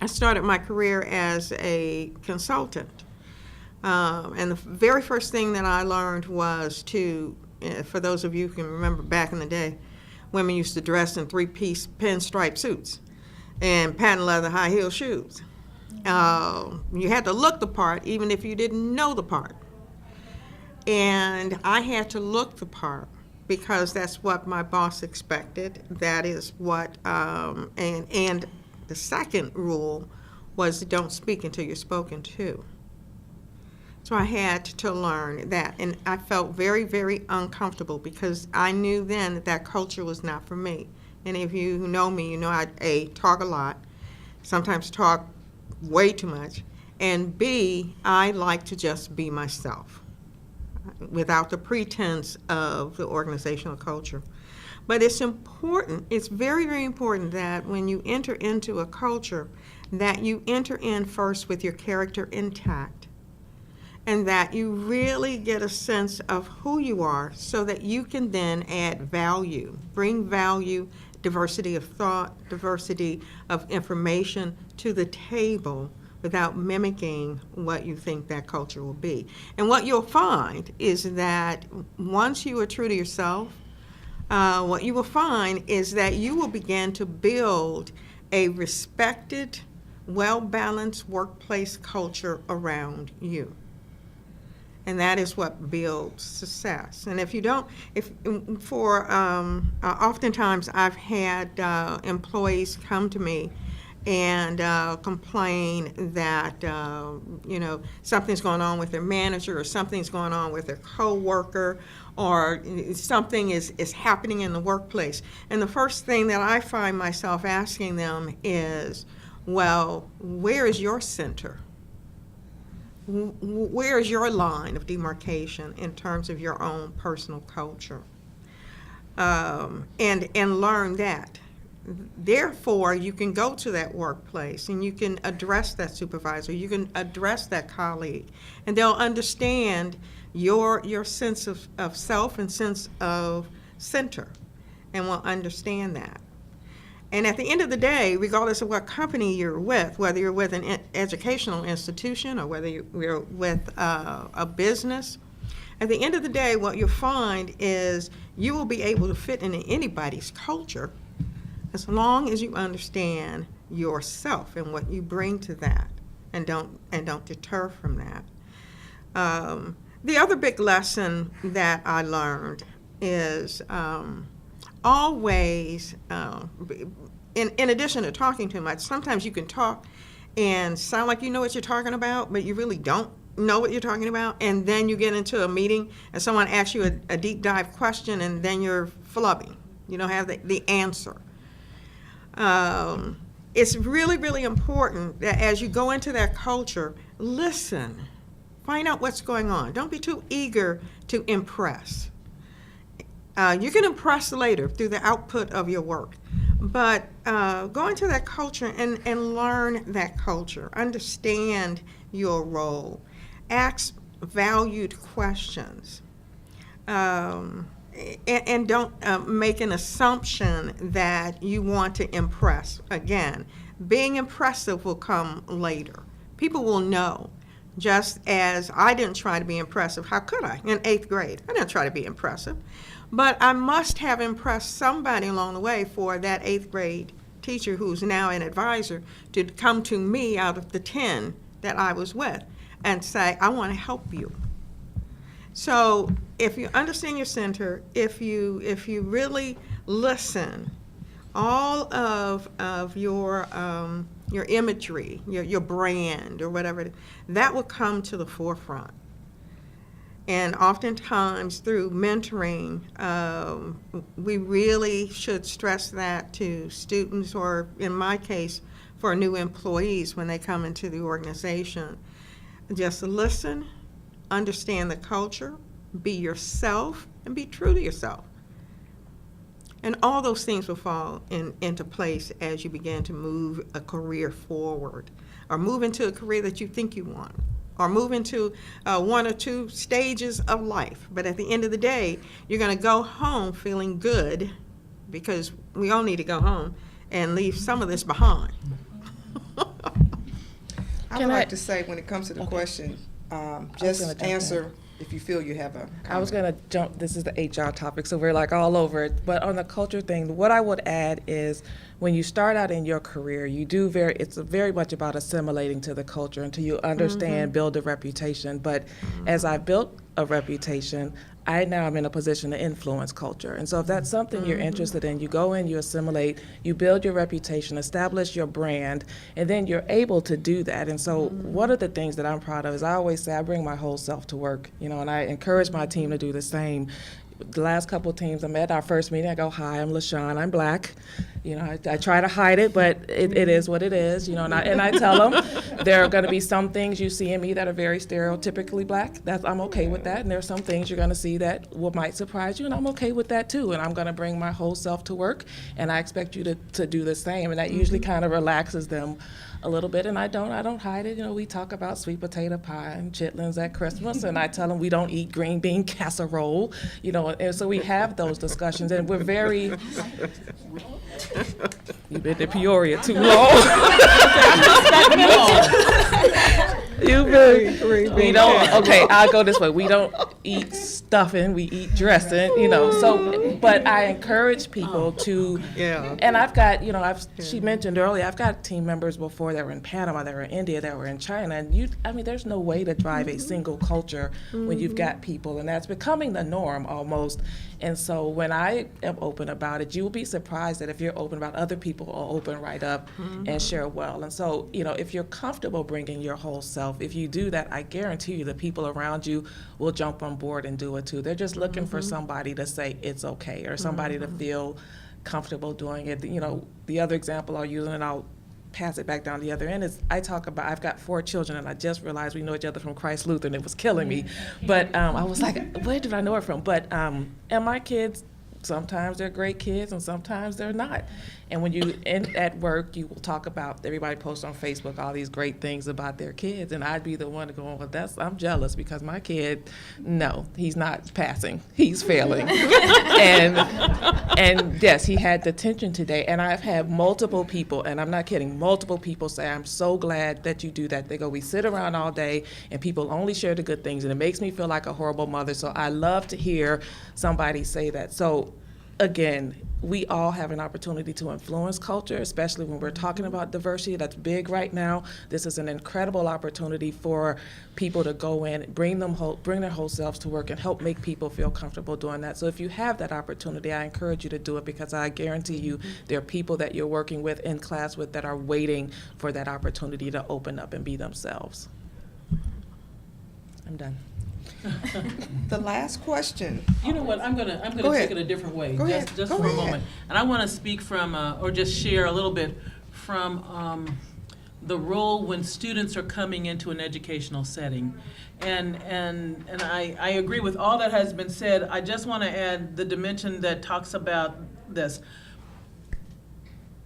started my career as a consultant. And the very first thing that I learned was for those of you who can remember back in the day, women used to dress in 3-piece pinstripe suits and patent leather high heel shoes. You had to look the part even if you didn't know the part. And I had to look the part because that's what my boss expected. That is what, and the second rule was don't speak until you're spoken to. So I had to learn that, and I felt very, very uncomfortable because I knew then that culture was not for me. And if you know me, you know I talk a lot, sometimes talk way too much, and B, I like to just be myself without the pretense of the organizational culture. But it's important, it's very, very important that when you enter into a culture, that you enter in first with your character intact, and that you really get a sense of who you are so that you can then add value, bring value, diversity of thought, diversity of information to the table without mimicking what you think that culture will be. And what you'll find is that once you are true to yourself, what you will find is that you will begin to build a respected, well-balanced workplace culture around you. And that is what builds success. And if you don't, oftentimes I've had employees come to me and complain that, something's going on with their manager or something's going on with their coworker or something is happening in the workplace. And the first thing that I find myself asking them is, well, where is your center? Where is your line of demarcation in terms of your own personal culture? And learn that. Therefore, you can go to that workplace and you can address that supervisor, you can address that colleague, and they'll understand your sense of self and sense of center, and will understand that. And at the end of the day, regardless of what company you're with, whether you're with an educational institution or whether you're with a business, at the end of the day, what you'll find is you will be able to fit into anybody's culture as long as you understand yourself and what you bring to that, and don't deter from that. The other big lesson that I learned is always, in addition to talking too much, sometimes you can talk and sound like you know what you're talking about, but you really don't know what you're talking about, and then you get into a meeting and someone asks you a deep dive question and then you're flubbing. You don't have the answer. It's really, really important that as you go into that culture, listen, find out what's going on. Don't be too eager to impress. You can impress later through the output of your work, but go into that culture and learn that culture, understand your role, ask valued questions, and don't make an assumption that you want to impress. Again, being impressive will come later. People will know. Just as I didn't try to be impressive, how could I? In 8th grade, I didn't try to be impressive. But I must have impressed somebody along the way for that 8th grade teacher who's now an advisor to come to me out of the 10 that I was with and say, I want to help you. So if you understand your center, if you really listen, all of your your imagery, your brand, or whatever, that will come to the forefront. And oftentimes through mentoring, we really should stress that to students, or in my case, for new employees when they come into the organization. Just listen, understand the culture, be yourself, and be true to yourself. And all those things will fall into place as you begin to move a career forward, or move into a career that you think you want, or move into one or two stages of life. But at the end of the day, you're going to go home feeling good, because we all need to go home and leave some of this behind. I would like to say, when it comes to the question, just gonna jump answer if you feel you have a comment. I was going to jump, this is the HR topic, so we're like all over it. But on the culture thing, what I would add is when you start out in your career, it's very much about assimilating to the culture until you understand, build a reputation. But as I built a reputation, I now am in a position to influence culture. And so if that's something you're interested in, you go in, you assimilate, you build your reputation, establish your brand, and then you're able to do that. And so one of the things that I'm proud of is I always say I bring my whole self to work, and I encourage my team to do the same. The last couple of teams I met, our first meeting, I go, "Hi, I'm LaShawn, I'm black." I try to hide it, but it is what it is, and I tell them there are going to be some things you see in me that are very stereotypically black. I'm okay with that, and there are some things you're going to see that might surprise you, and I'm okay with that too. And I'm going to bring my whole self to work, and I expect you to do the same, and that usually kind of relaxes them a little bit. And I don't hide it. We talk about sweet potato pie and chitlins at Christmas, and I tell them we don't eat green bean casserole, and so we have those discussions, and we're very. You've been to Peoria too long. We don't. Okay, I'll go this way. We don't eat stuffing. We eat dressing. So, but I encourage people to. Yeah. And I've got, she mentioned earlier, I've got team members before that were in Panama, that were in India, that were in China, and there's no way to drive a single culture when you've got people, and that's becoming the norm almost. And so when I am open about it, you will be surprised that if you're open about, other people will open right up and share well. And so, if you're comfortable bringing your whole self, if you do that, I guarantee you the people around you will jump on board and do it too. They're just looking for somebody to say it's okay, or somebody to feel comfortable doing it. The other example I'll use, and I'll pass it back down the other end, is I've got 4 children, and I just realized we know each other from Christ Lutheran. It was killing me. But I was like, where did I know her from? But, and my kids, sometimes they're great kids and sometimes they're not. And when you at work, you will talk about, everybody posts on Facebook all these great things about their kids, and I'd be the one to go, well, I'm jealous because my kid, no, he's not passing, he's failing. and yes, he had detention today, and I've had multiple people, and I'm not kidding, multiple people say, I'm so glad that you do that. They go, we sit around all day and people only share the good things, and it makes me feel like a horrible mother. So I love to hear somebody say that. So again, we all have an opportunity to influence culture, especially when we're talking about diversity. That's big right now. This is an incredible opportunity for people to go in, bring their whole selves to work, and help make people feel comfortable doing that. So if you have that opportunity, I encourage you to do it, because I guarantee you there are people that you're working with, in class with, that are waiting for that opportunity to open up and be themselves. I'm done. The last question. You know what, I'm gonna Go take ahead. it a different way, Go ahead. just Go for a ahead. moment. And I wanna speak from, or just share a little bit from the role when students are coming into an educational setting. And I agree with all that has been said. I just wanna add the dimension that talks about this.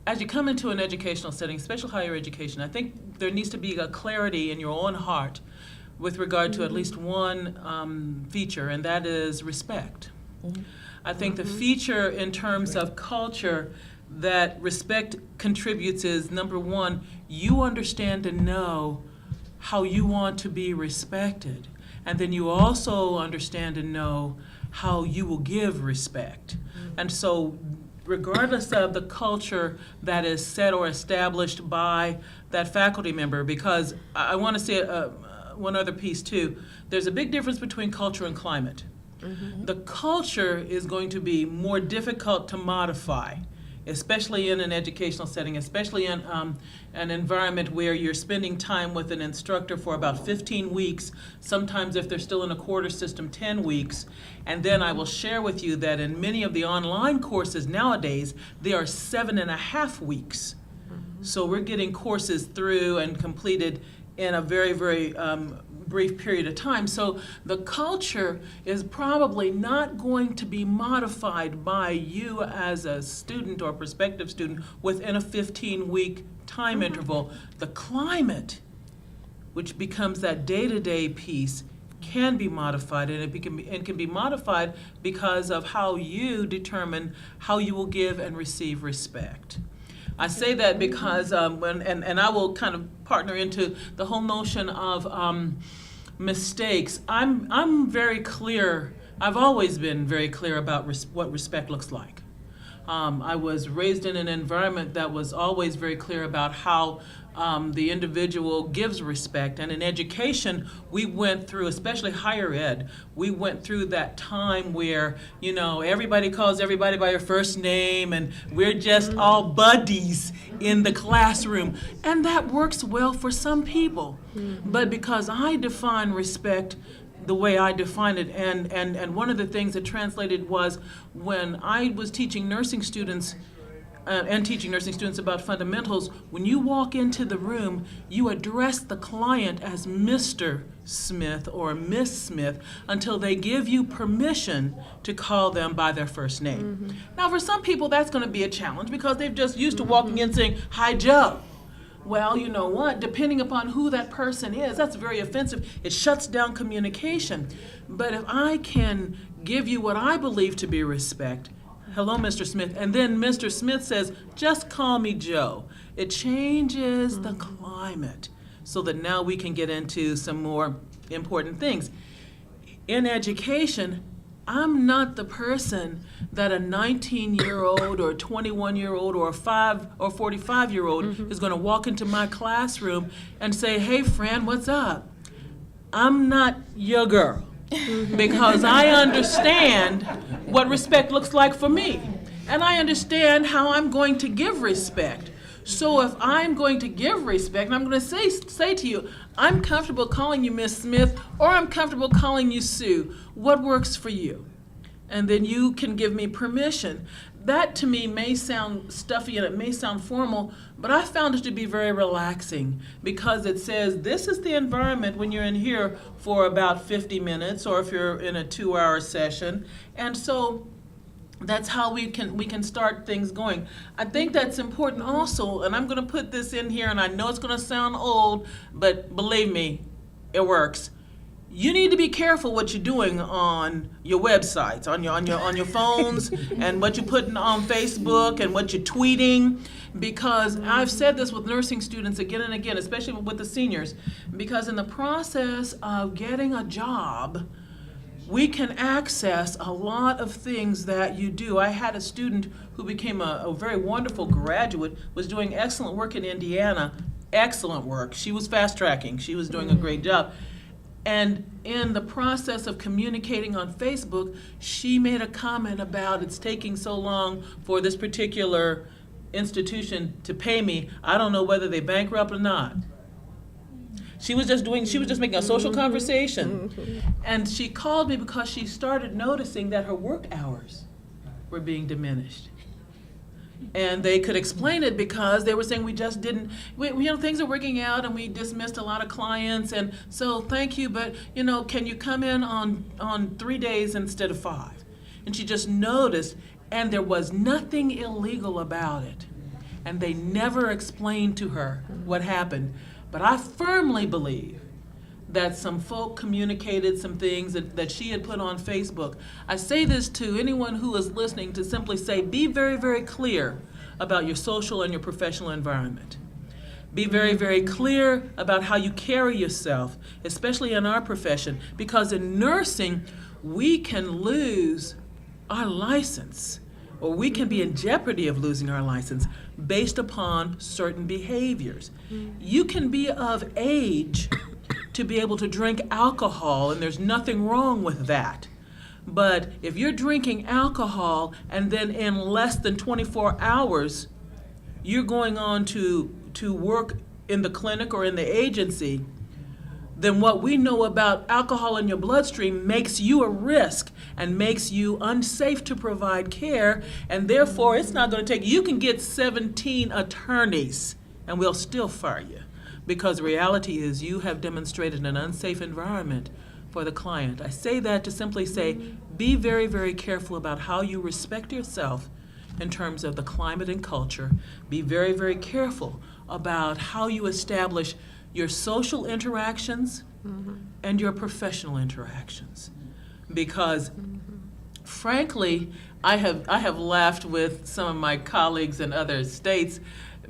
As you come into an educational setting, special higher education, I think there needs to be a clarity in your own heart with regard to at least one feature, and that is respect. I think the feature in terms of culture that respect contributes is, number one, you understand and know how you want to be respected. And then you also understand and know how you will give respect. And so regardless of the culture that is set or established by that faculty member, because I want to say one other piece too, there's a big difference between culture and climate. The culture is going to be more difficult to modify especially in an educational setting, especially in an environment where you're spending time with an instructor for about 15 weeks, sometimes if they're still in a quarter system, 10 weeks. And then I will share with you that in many of the online courses nowadays, they are 7.5 weeks. So we're getting courses through and completed in a very, very brief period of time. So the culture is probably not going to be modified by you as a student or prospective student within a 15-week time interval. The climate, which becomes that day-to-day piece, can be modified, and it can be modified because of how you determine how you will give and receive respect. I say that because and I will kind of partner into the whole notion of mistakes. I'm very clear. I've always been very clear about what respect looks like. I was raised in an environment that was always very clear about how the individual gives respect. And in education, we went through, especially higher ed, we went through that time where, you know, everybody calls everybody by their first name and we're just all buddies in the classroom. And that works well for some people. But because I define respect the way I define it, and one of the things that translated was when I was teaching nursing students about fundamentals, when you walk into the room, you address the client as Mr. Smith or Miss Smith until they give you permission to call them by their first name. Now, for some people, that's going to be a challenge because they've just used to walking in saying, "Hi, Joe." Well, you know what? Depending upon who that person is, that's very offensive. It shuts down communication. But if I can give you what I believe to be respect, "Hello, Mr. Smith," and then Mr. Smith says, "Just call me Joe," it changes the climate so that now we can get into some more important things. In education, I'm not the person that a 19-year-old or a 21-year-old or a 5 or 45-year-old is going to walk into my classroom and say, "Hey, friend, what's up?" I'm not your girl because I understand what respect looks like for me. And I understand how I'm going to give respect. So if I'm going to give respect, and I'm going to say to you, I'm comfortable calling you Miss Smith, or I'm comfortable calling you Sue. What works for you? And then you can give me permission. That to me may sound stuffy and it may sound formal, but I found it to be very relaxing because it says this is the environment when you're in here for about 50 minutes or if you're in a 2-hour session. And so that's how we can start things going. I think that's important also, and I'm going to put this in here, and I know it's going to sound old, but believe me, it works. You need to be careful what you're doing on your websites, on your phones, and what you're putting on Facebook and what you're tweeting, because I've said this with nursing students again and again, especially with the seniors, because in the process of getting a job, we can access a lot of things that you do. I had a student who became a very wonderful graduate, was doing excellent work in Indiana, excellent work. She was fast tracking. She was doing a great job. And in the process of communicating on Facebook, she made a comment about it's taking so long for this particular institution to pay me. I don't know whether they bankrupt or not. She was just making a social conversation. And she called me because she started noticing that her work hours were being diminished. And they could explain it because they were saying we just didn't, things are working out and we dismissed a lot of clients, and so thank you, but can you come in on 3 days instead of 5? And she just noticed, and there was nothing illegal about it. And they never explained to her what happened. But I firmly believe that some folk communicated some things that she had put on Facebook. I say this to anyone who is listening to simply say, be very, very clear about your social and your professional environment. Be very, very clear about how you carry yourself, especially in our profession, because in nursing, we can lose our license, or we can be in jeopardy of losing our license based upon certain behaviors. You can be of age to be able to drink alcohol, and there's nothing wrong with that. But if you're drinking alcohol and then in less than 24 hours, you're going on to work in the clinic or in the agency, then what we know about alcohol in your bloodstream makes you a risk and makes you unsafe to provide care, and therefore it's not going to take, you can get 17 attorneys and we'll still fire you, because the reality is you have demonstrated an unsafe environment for the client. I say that to simply say, be very, very careful about how you respect yourself in terms of the climate and culture. Be very, very careful about how you establish your social interactions and your professional interactions. Because frankly, I have laughed with some of my colleagues in other states,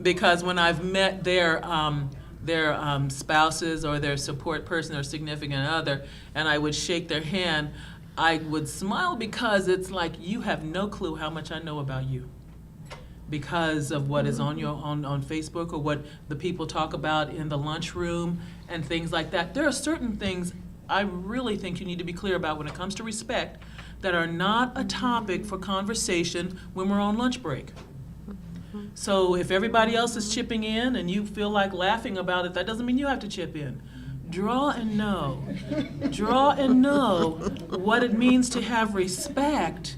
because when I've met their spouses or their support person or significant other, and I would shake their hand, I would smile, because it's like, you have no clue how much I know about you, because of what is on your on Facebook or what the people talk about in the lunchroom and things like that. There are certain things I really think you need to be clear about when it comes to respect that are not a topic for conversation when we're on lunch break. So if everybody else is chipping in and you feel like laughing about it, that doesn't mean you have to chip in. Draw and know what it means to have respect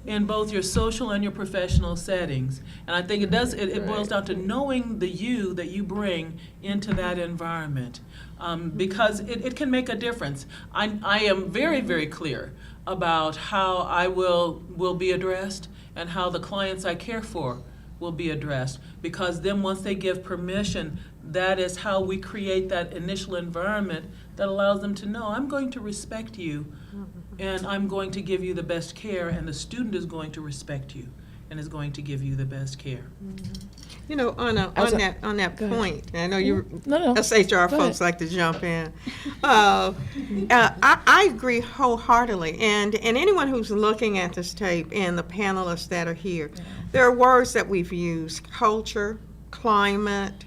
in both your social and your professional settings. And I think it boils down to knowing the you that you bring into that environment, because it can make a difference. I am very, very clear about how I will be addressed and how the clients I care for will be addressed, because then once they give permission, that is how we create that initial environment that allows them to know, I'm going to respect you and I'm going to give you the best care, and the student is going to respect you and is going to give you the best care. You know, on that point, and I know you No. us HR Go folks ahead. like to jump in. I agree wholeheartedly, and anyone who's looking at this tape and the panelists that are here, there are words that we've used: culture, climate,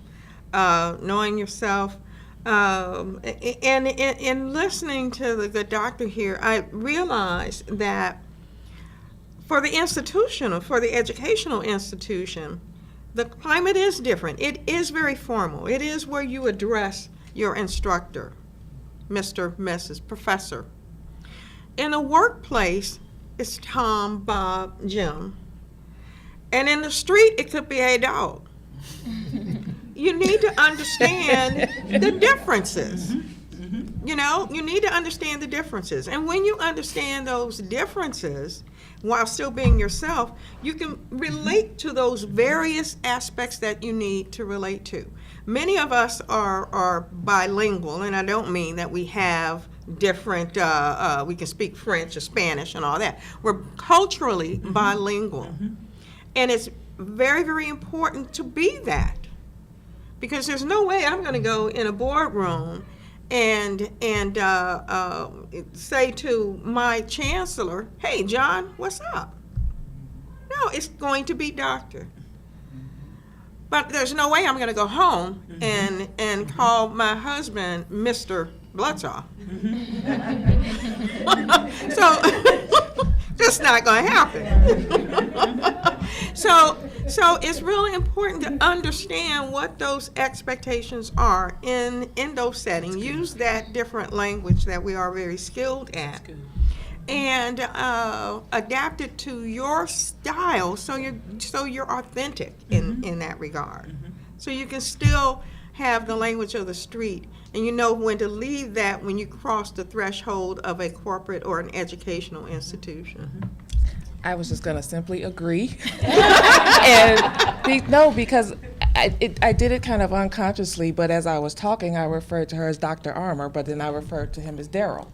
knowing yourself. And in listening to the good doctor here, I realized that for the educational institution, the climate is different. It is very formal. It is where you address your instructor, Mr., Mrs., Professor. In a workplace, it's Tom, Bob, Jim. And in the street, it could be a dog. You need to understand the differences. You know, you need to understand the differences. And when you understand those differences, while still being yourself, you can relate to those various aspects that you need to relate to. Many of us are bilingual, and I don't mean that we have different, we can speak French or Spanish and all that. We're culturally bilingual. And it's very, very important to be that. Because there's no way I'm going to go in a boardroom and say to my chancellor, hey, John, what's up? No, it's going to be doctor. But there's no way I'm going to go home and call my husband Mr. Bloodsaw. So just not going to happen. So it's really important to understand what those expectations are in those settings. Use that different language that we are very skilled at, and adapt it to your style, so you're authentic in that regard. So you can still have the language of the street, and you know when to leave that when you cross the threshold of a corporate or an educational institution. I was just going to simply agree. Because I did it kind of unconsciously, but as I was talking, I referred to her as Dr. Armour, but then I referred to him as Daryl.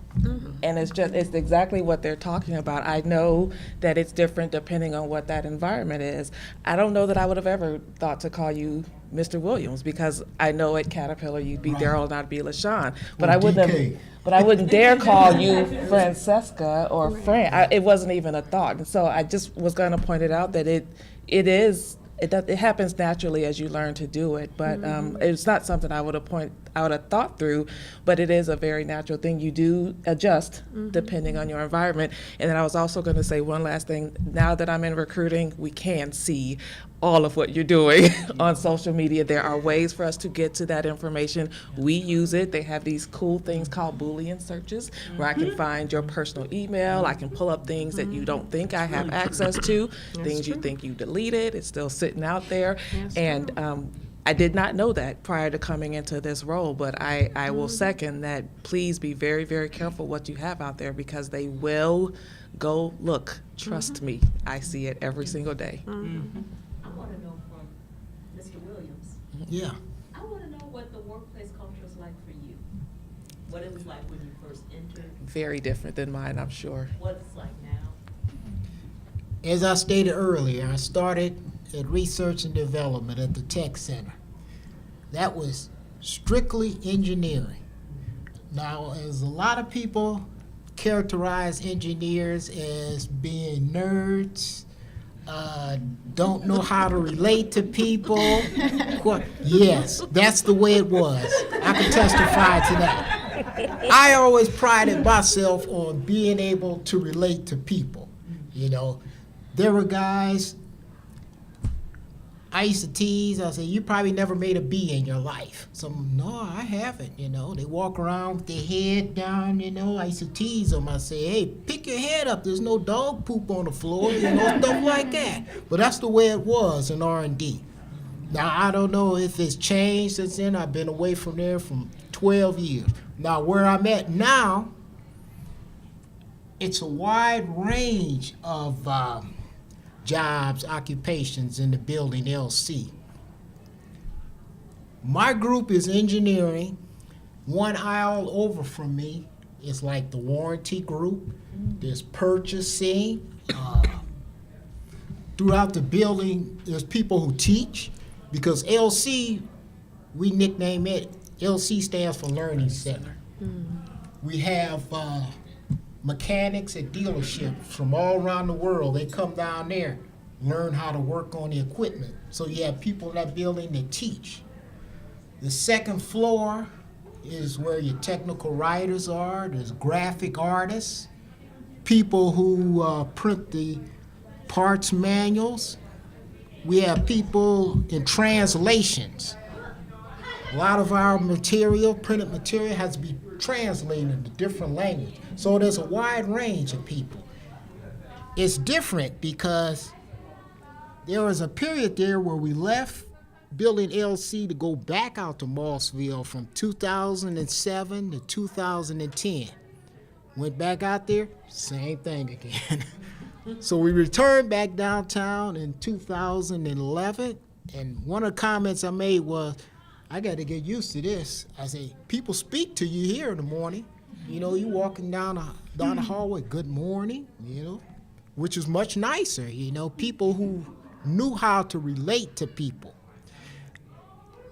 And it's exactly what they're talking about. I know that it's different depending on what that environment is. I don't know that I would have ever thought to call you Mr. Williams, because I know at Caterpillar you'd be Daryl and I'd be LaShawn. But I wouldn't dare call you Francesca or Fran. It wasn't even a thought. And so I just was going to point it out that it is it happens naturally as you learn to do it, but it's not something I would have thought through, but it is a very natural thing. You do adjust depending on your environment. And then I was also going to say one last thing. Now that I'm in recruiting, we can see all of what you're doing on social media. There are ways for us to get to that information. We use it. They have these cool things called Boolean searches where I can find your personal email. I can pull up things that you don't think I have access to, things you think you deleted. It's still sitting out there. And I did not know that prior to coming into this role, but I will second that. Please be very, very careful what you have out there because they will go look. Trust me, I see it every single day. I want to know from Mr. Williams. Yeah. I want to know what the workplace culture is like for you. What it was like when you first entered. Very different than mine, I'm sure. What it's like now. As I stated earlier, I started at research and development at the Tech Center. That was strictly engineering. Now, as a lot of people characterize engineers as being nerds, don't know how to relate to people. Yes, that's the way it was. I can testify to that. I always prided myself on being able to relate to people. You know, there were guys I used to tease. I say, you probably never made a B in your life. Some, no, I haven't, you know. They walk around with their head down, you know. I used to tease them. I say, hey, pick your head up. There's no dog poop on the floor, you know, stuff like that. But that's the way it was in R&D. Now, I don't know if it's changed since then. I've been away from there for 12 years. Now, where I'm at now, it's a wide range of jobs, occupations in the building LC. My group is engineering. One aisle over from me is like the warranty group. There's purchasing. Throughout the building, there's people who teach because LC, we nickname it, LC stands for Learning Center. We have mechanics at dealerships from all around the world. They come down there, learn how to work on the equipment. So you have people in that building that teach. The second floor is where your technical writers are. There's graphic artists, people who print the parts manuals. We have people in translations. A lot of our material, printed material, has to be translated into different language. So there's a wide range of people. It's different because there was a period there where we left building LC to go back out to Mossville from 2007 to 2010. Went back out there, same thing again. So we returned back downtown in 2011, and one of the comments I made was, I got to get used to this. I say, people speak to you here in the morning. You know, you walking down the hallway, good morning, you know, which is much nicer, you know, people who knew how to relate to people.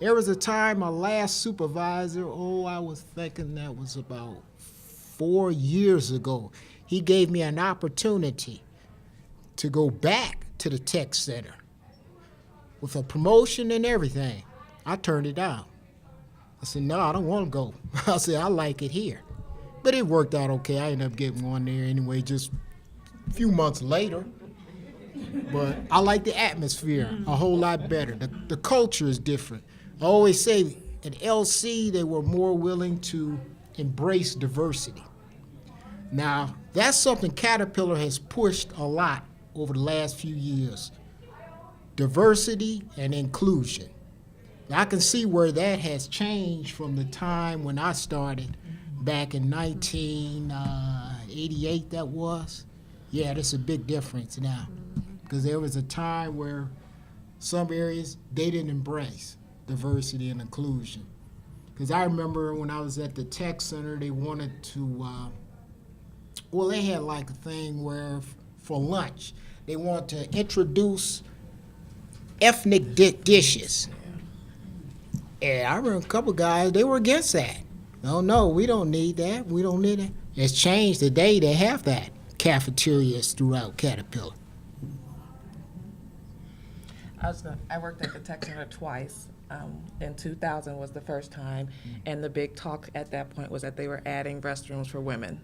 There was a time my last supervisor, I was thinking that was about 4 years ago, he gave me an opportunity to go back to the Tech Center with a promotion and everything. I turned it down. I said, no, I don't want to go. I said, I like it here. But it worked out okay. I ended up getting one there anyway, just a few months later. But I like the atmosphere a whole lot better. The culture is different. I always say at LC, they were more willing to embrace diversity. Now, that's something Caterpillar has pushed a lot over the last few years. Diversity and inclusion. I can see where that has changed from the time when I started back in 1988, that was. Yeah, there's a big difference now. Because there was a time where some areas, they didn't embrace diversity and inclusion. Because I remember when I was at the Tech Center, they wanted to, they had like a thing where for lunch, they wanted to introduce ethnic dishes. And I remember a couple guys, they were against that. No, we don't need that. We don't need it. It's changed today. They have that. Cafeterias throughout Caterpillar. I worked at the tech center twice. In 2000 was the first time, and the big talk at that point was that they were adding restrooms for women,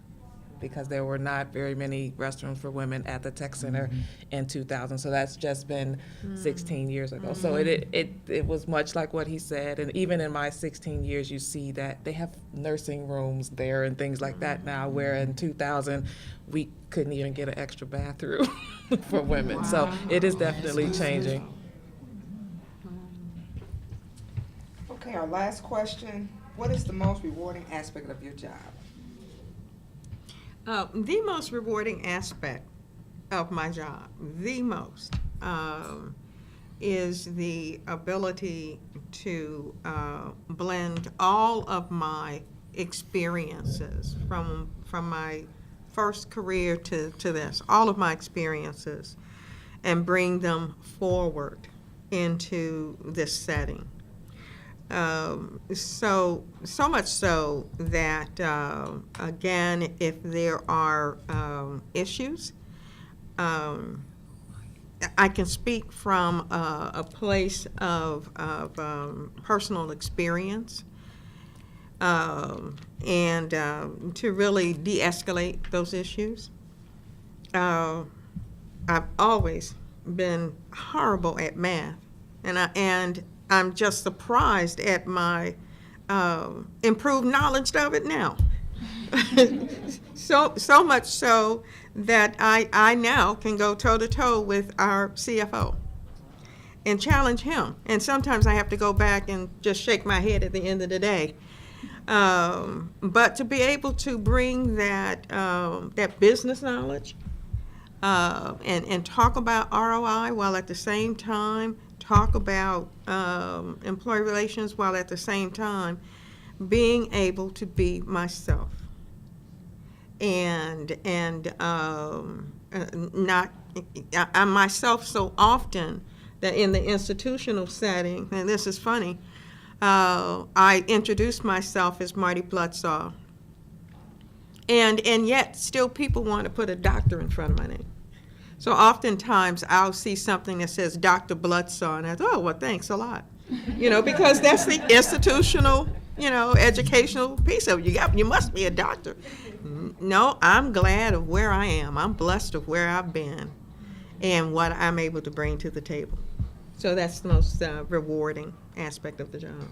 because there were not very many restrooms for women at the tech center in 2000. So that's just been 16 years ago. So it was much like what he said. And even in my 16 years, you see that they have nursing rooms there and things like that now, where in 2000, we couldn't even get an extra bathroom for women. So it is definitely changing. Okay, our last question. What is the most rewarding aspect of your job? The most rewarding aspect of my job, the most, is the ability to blend all of my experiences from my first career to this, all of my experiences, and bring them forward into this setting. So much so that, again, if there are issues, I can speak from a place of personal experience, and to really de-escalate those issues. I've always been horrible at math, and I'm just surprised at my improved knowledge of it now. So much so that I now can go toe-to-toe with our CFO and challenge him. And sometimes I have to go back and just shake my head at the end of the day. But to be able to bring that business knowledge and talk about ROI while at the same time talk about employee relations, while at the same time being able to be myself and not I'm myself so often that in the institutional setting, and this is funny, I introduce myself as Marty Bloodsaw, and yet still people want to put a doctor in front of my name. So oftentimes I'll see something that says Dr. Bloodsaw, and I thought, oh, well, thanks a lot. Because that's the institutional, educational piece of it. You must be a doctor. No, I'm glad of where I am. I'm blessed of where I've been and what I'm able to bring to the table. So that's the most rewarding aspect of the job.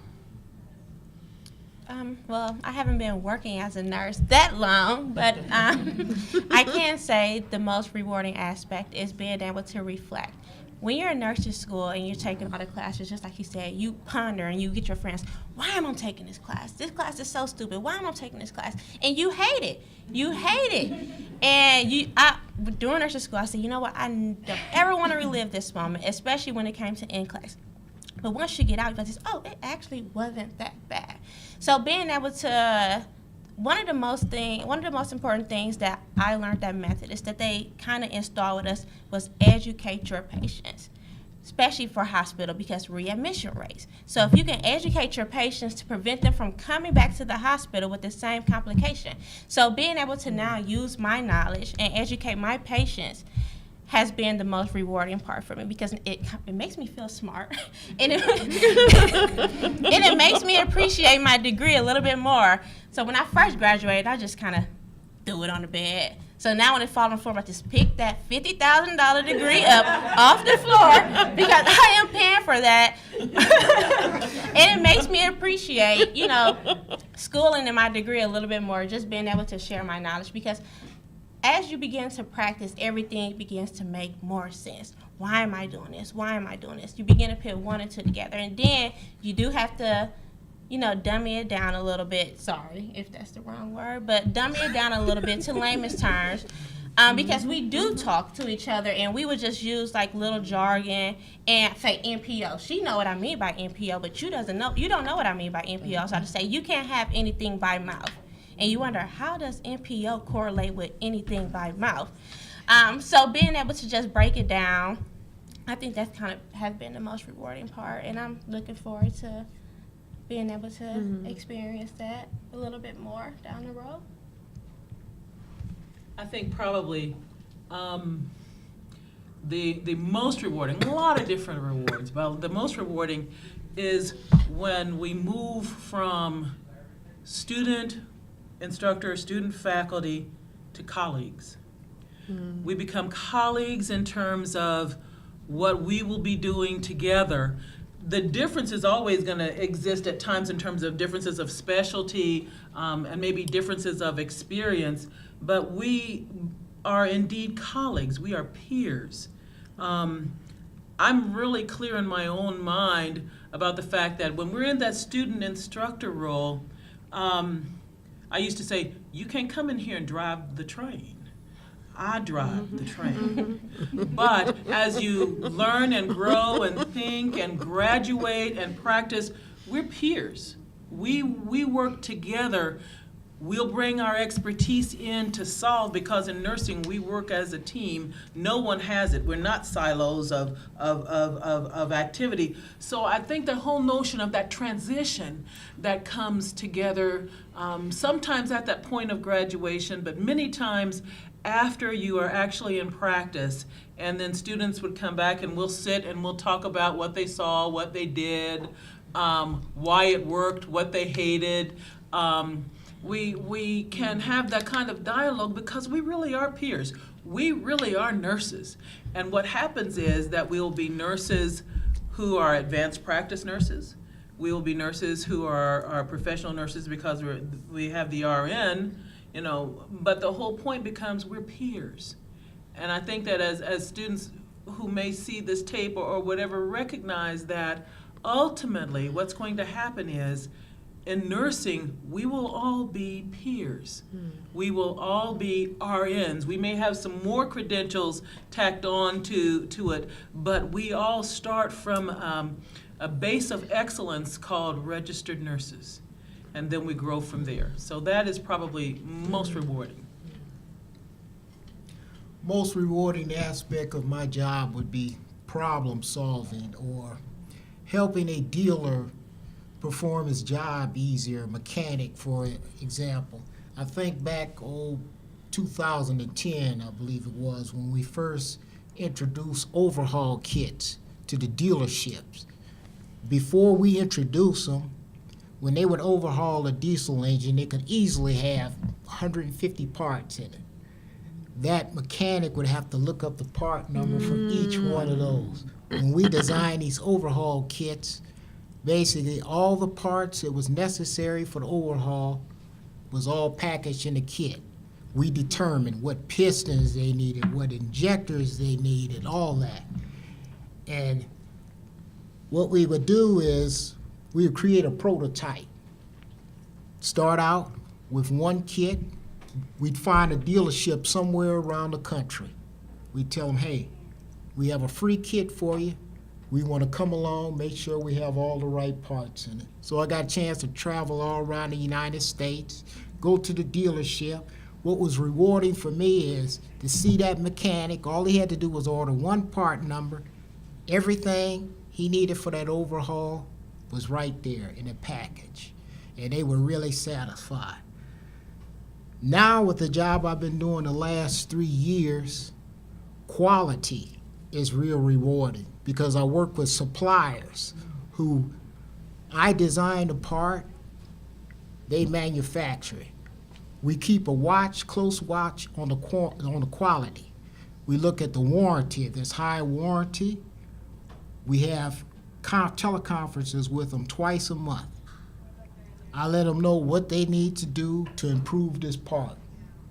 Well, I haven't been working as a nurse that long, but I can say the most rewarding aspect is being able to reflect. When you're in nursing school and you're taking all the classes, just like he said, you ponder and you get your friends, why am I taking this class? This class is so stupid. Why am I taking this class? And you hate it. You hate it. And during nursing school, I said, you know what? I don't ever want to relive this moment, especially when it came to NCLEX. But once you get out, you're like, oh, it actually wasn't that bad. So being able to, one of the most important things that I learned at Methodist that they kind of installed with us was educate your patients, especially for hospital because readmission rates. So if you can educate your patients to prevent them from coming back to the hospital with the same complication. So being able to now use my knowledge and educate my patients has been the most rewarding part for me because it makes me feel smart and it makes me appreciate my degree a little bit more. So when I first graduated, I just kind of threw it on the bed. So now when it falls on the floor, I just pick that $50,000 degree up off the floor because I am paying for that. And it makes me appreciate, schooling and my degree a little bit more, just being able to share my knowledge because as you begin to practice, everything begins to make more sense. Why am I doing this? Why am I doing this? You begin to put one and two together. And then you do have to, dummy it down a little bit. Sorry if that's the wrong word, but dummy it down a little bit to layman's terms. Because we do talk to each other and we would just use like little jargon and say NPO. She know what I mean by NPO, but you don't know what I mean by NPO. So I just say you can't have anything by mouth. And you wonder, how does NPO correlate with anything by mouth? So being able to just break it down, I think that kind of has been the most rewarding part. And I'm looking forward to being able to experience that a little bit more down the road. the most rewarding, a lot of different rewards, but the most rewarding is when we move from student, instructor, student, faculty to colleagues. We become colleagues in terms of what we will be doing together. The difference is always going to exist at times in terms of differences of specialty and maybe differences of experience, but we are indeed colleagues. We are peers. I'm really clear in my own mind about the fact that when we're in that student-instructor role, I used to say, you can't come in here and drive the train. I drive the train. But as you learn and grow and think and graduate and practice, we're peers. We work together. We'll bring our expertise in to solve, because in nursing we work as a team. No one has it. We're not silos of activity. So I think the whole notion of that transition that comes together, sometimes at that point of graduation, but many times after you are actually in practice, and then students would come back and we'll sit and we'll talk about what they saw, what they did, why it worked, what they hated. We can have that kind of dialogue because we really are peers. We really are nurses. And what happens is that we will be nurses who are advanced practice nurses. We will be nurses who are professional nurses because we have the RN, you know, but the whole point becomes we're peers. And I think that as students who may see this tape or whatever recognize that ultimately what's going to happen is in nursing, we will all be peers. We will all be RNs. We may have some more credentials tacked on to it, but we all start from a base of excellence called registered nurses. And then we grow from there. So that is probably most rewarding. Most rewarding aspect of my job would be problem solving or helping a dealer perform his job easier, mechanic, for example. I think back, 2010, I believe it was, when we first introduced overhaul kits to the dealerships. Before we introduced them, when they would overhaul a diesel engine, they could easily have 150 parts in it. That mechanic would have to look up the part number for each one of those. When we designed these overhaul kits, basically all the parts that was necessary for the overhaul was all packaged in the kit. We determined what pistons they needed, what injectors they needed, all that. And what we would do is we would create a prototype. Start out with one kit. We'd find a dealership somewhere around the country. We'd tell them, hey, we have a free kit for you. We want to come along, make sure we have all the right parts in it. So I got a chance to travel all around the United States, go to the dealership. What was rewarding for me is to see that mechanic. All he had to do was order one part number. Everything he needed for that overhaul was right there in a package. And they were really satisfied. Now with the job I've been doing the last 3 years, quality is real rewarding because I work with suppliers who I design the part, they manufacture it. We keep a close watch on the quality. We look at the warranty. If there's high warranty, we have teleconferences with them twice a month. I let them know what they need to do to improve this part,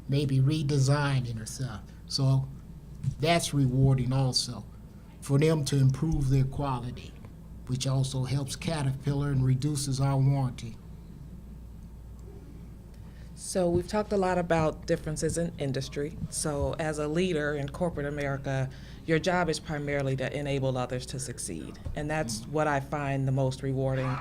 maybe redesign it or something. So that's rewarding also for them to improve their quality, which also helps Caterpillar and reduces our warranty. So we've talked a lot about differences in industry. So as a leader in corporate America, your job is primarily to enable others to succeed. And that's what I find the most rewarding.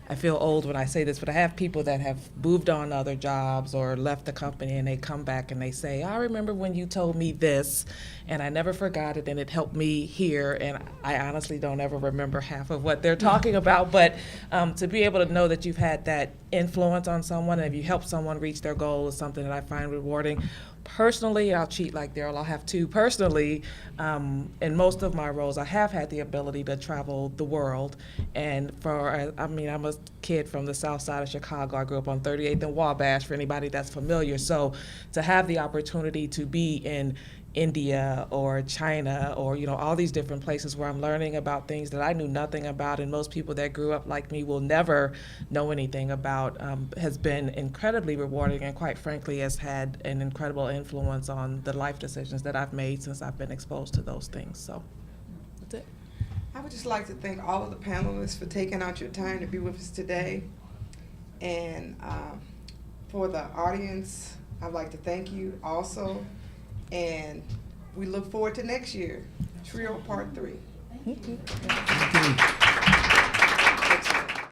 I feel old when I say this, but I have people that have moved on to other jobs or left the company and they come back and they say, I remember when you told me this and I never forgot it and it helped me here. And I honestly don't ever remember half of what they're talking about, but to be able to know that you've had that influence on someone, and if you help someone reach their goal, is something that I find rewarding. Personally, I'll cheat like Daryl. I'll have two. Personally, in most of my roles, I have had the ability to travel the world. And I'm a kid from the south side of Chicago. I grew up on 38th and Wabash, for anybody that's familiar. So to have the opportunity to be in India or China or, all these different places where I'm learning about things that I knew nothing about, and most people that grew up like me will never know anything about, has been incredibly rewarding, and quite frankly has had an incredible influence on the life decisions that I've made since I've been exposed to those things. So that's it. I would just like to thank all of the panelists for taking out your time to be with us today. And for the audience, I'd like to thank you also. And we look forward to next year, Trio Part 3. Thank you.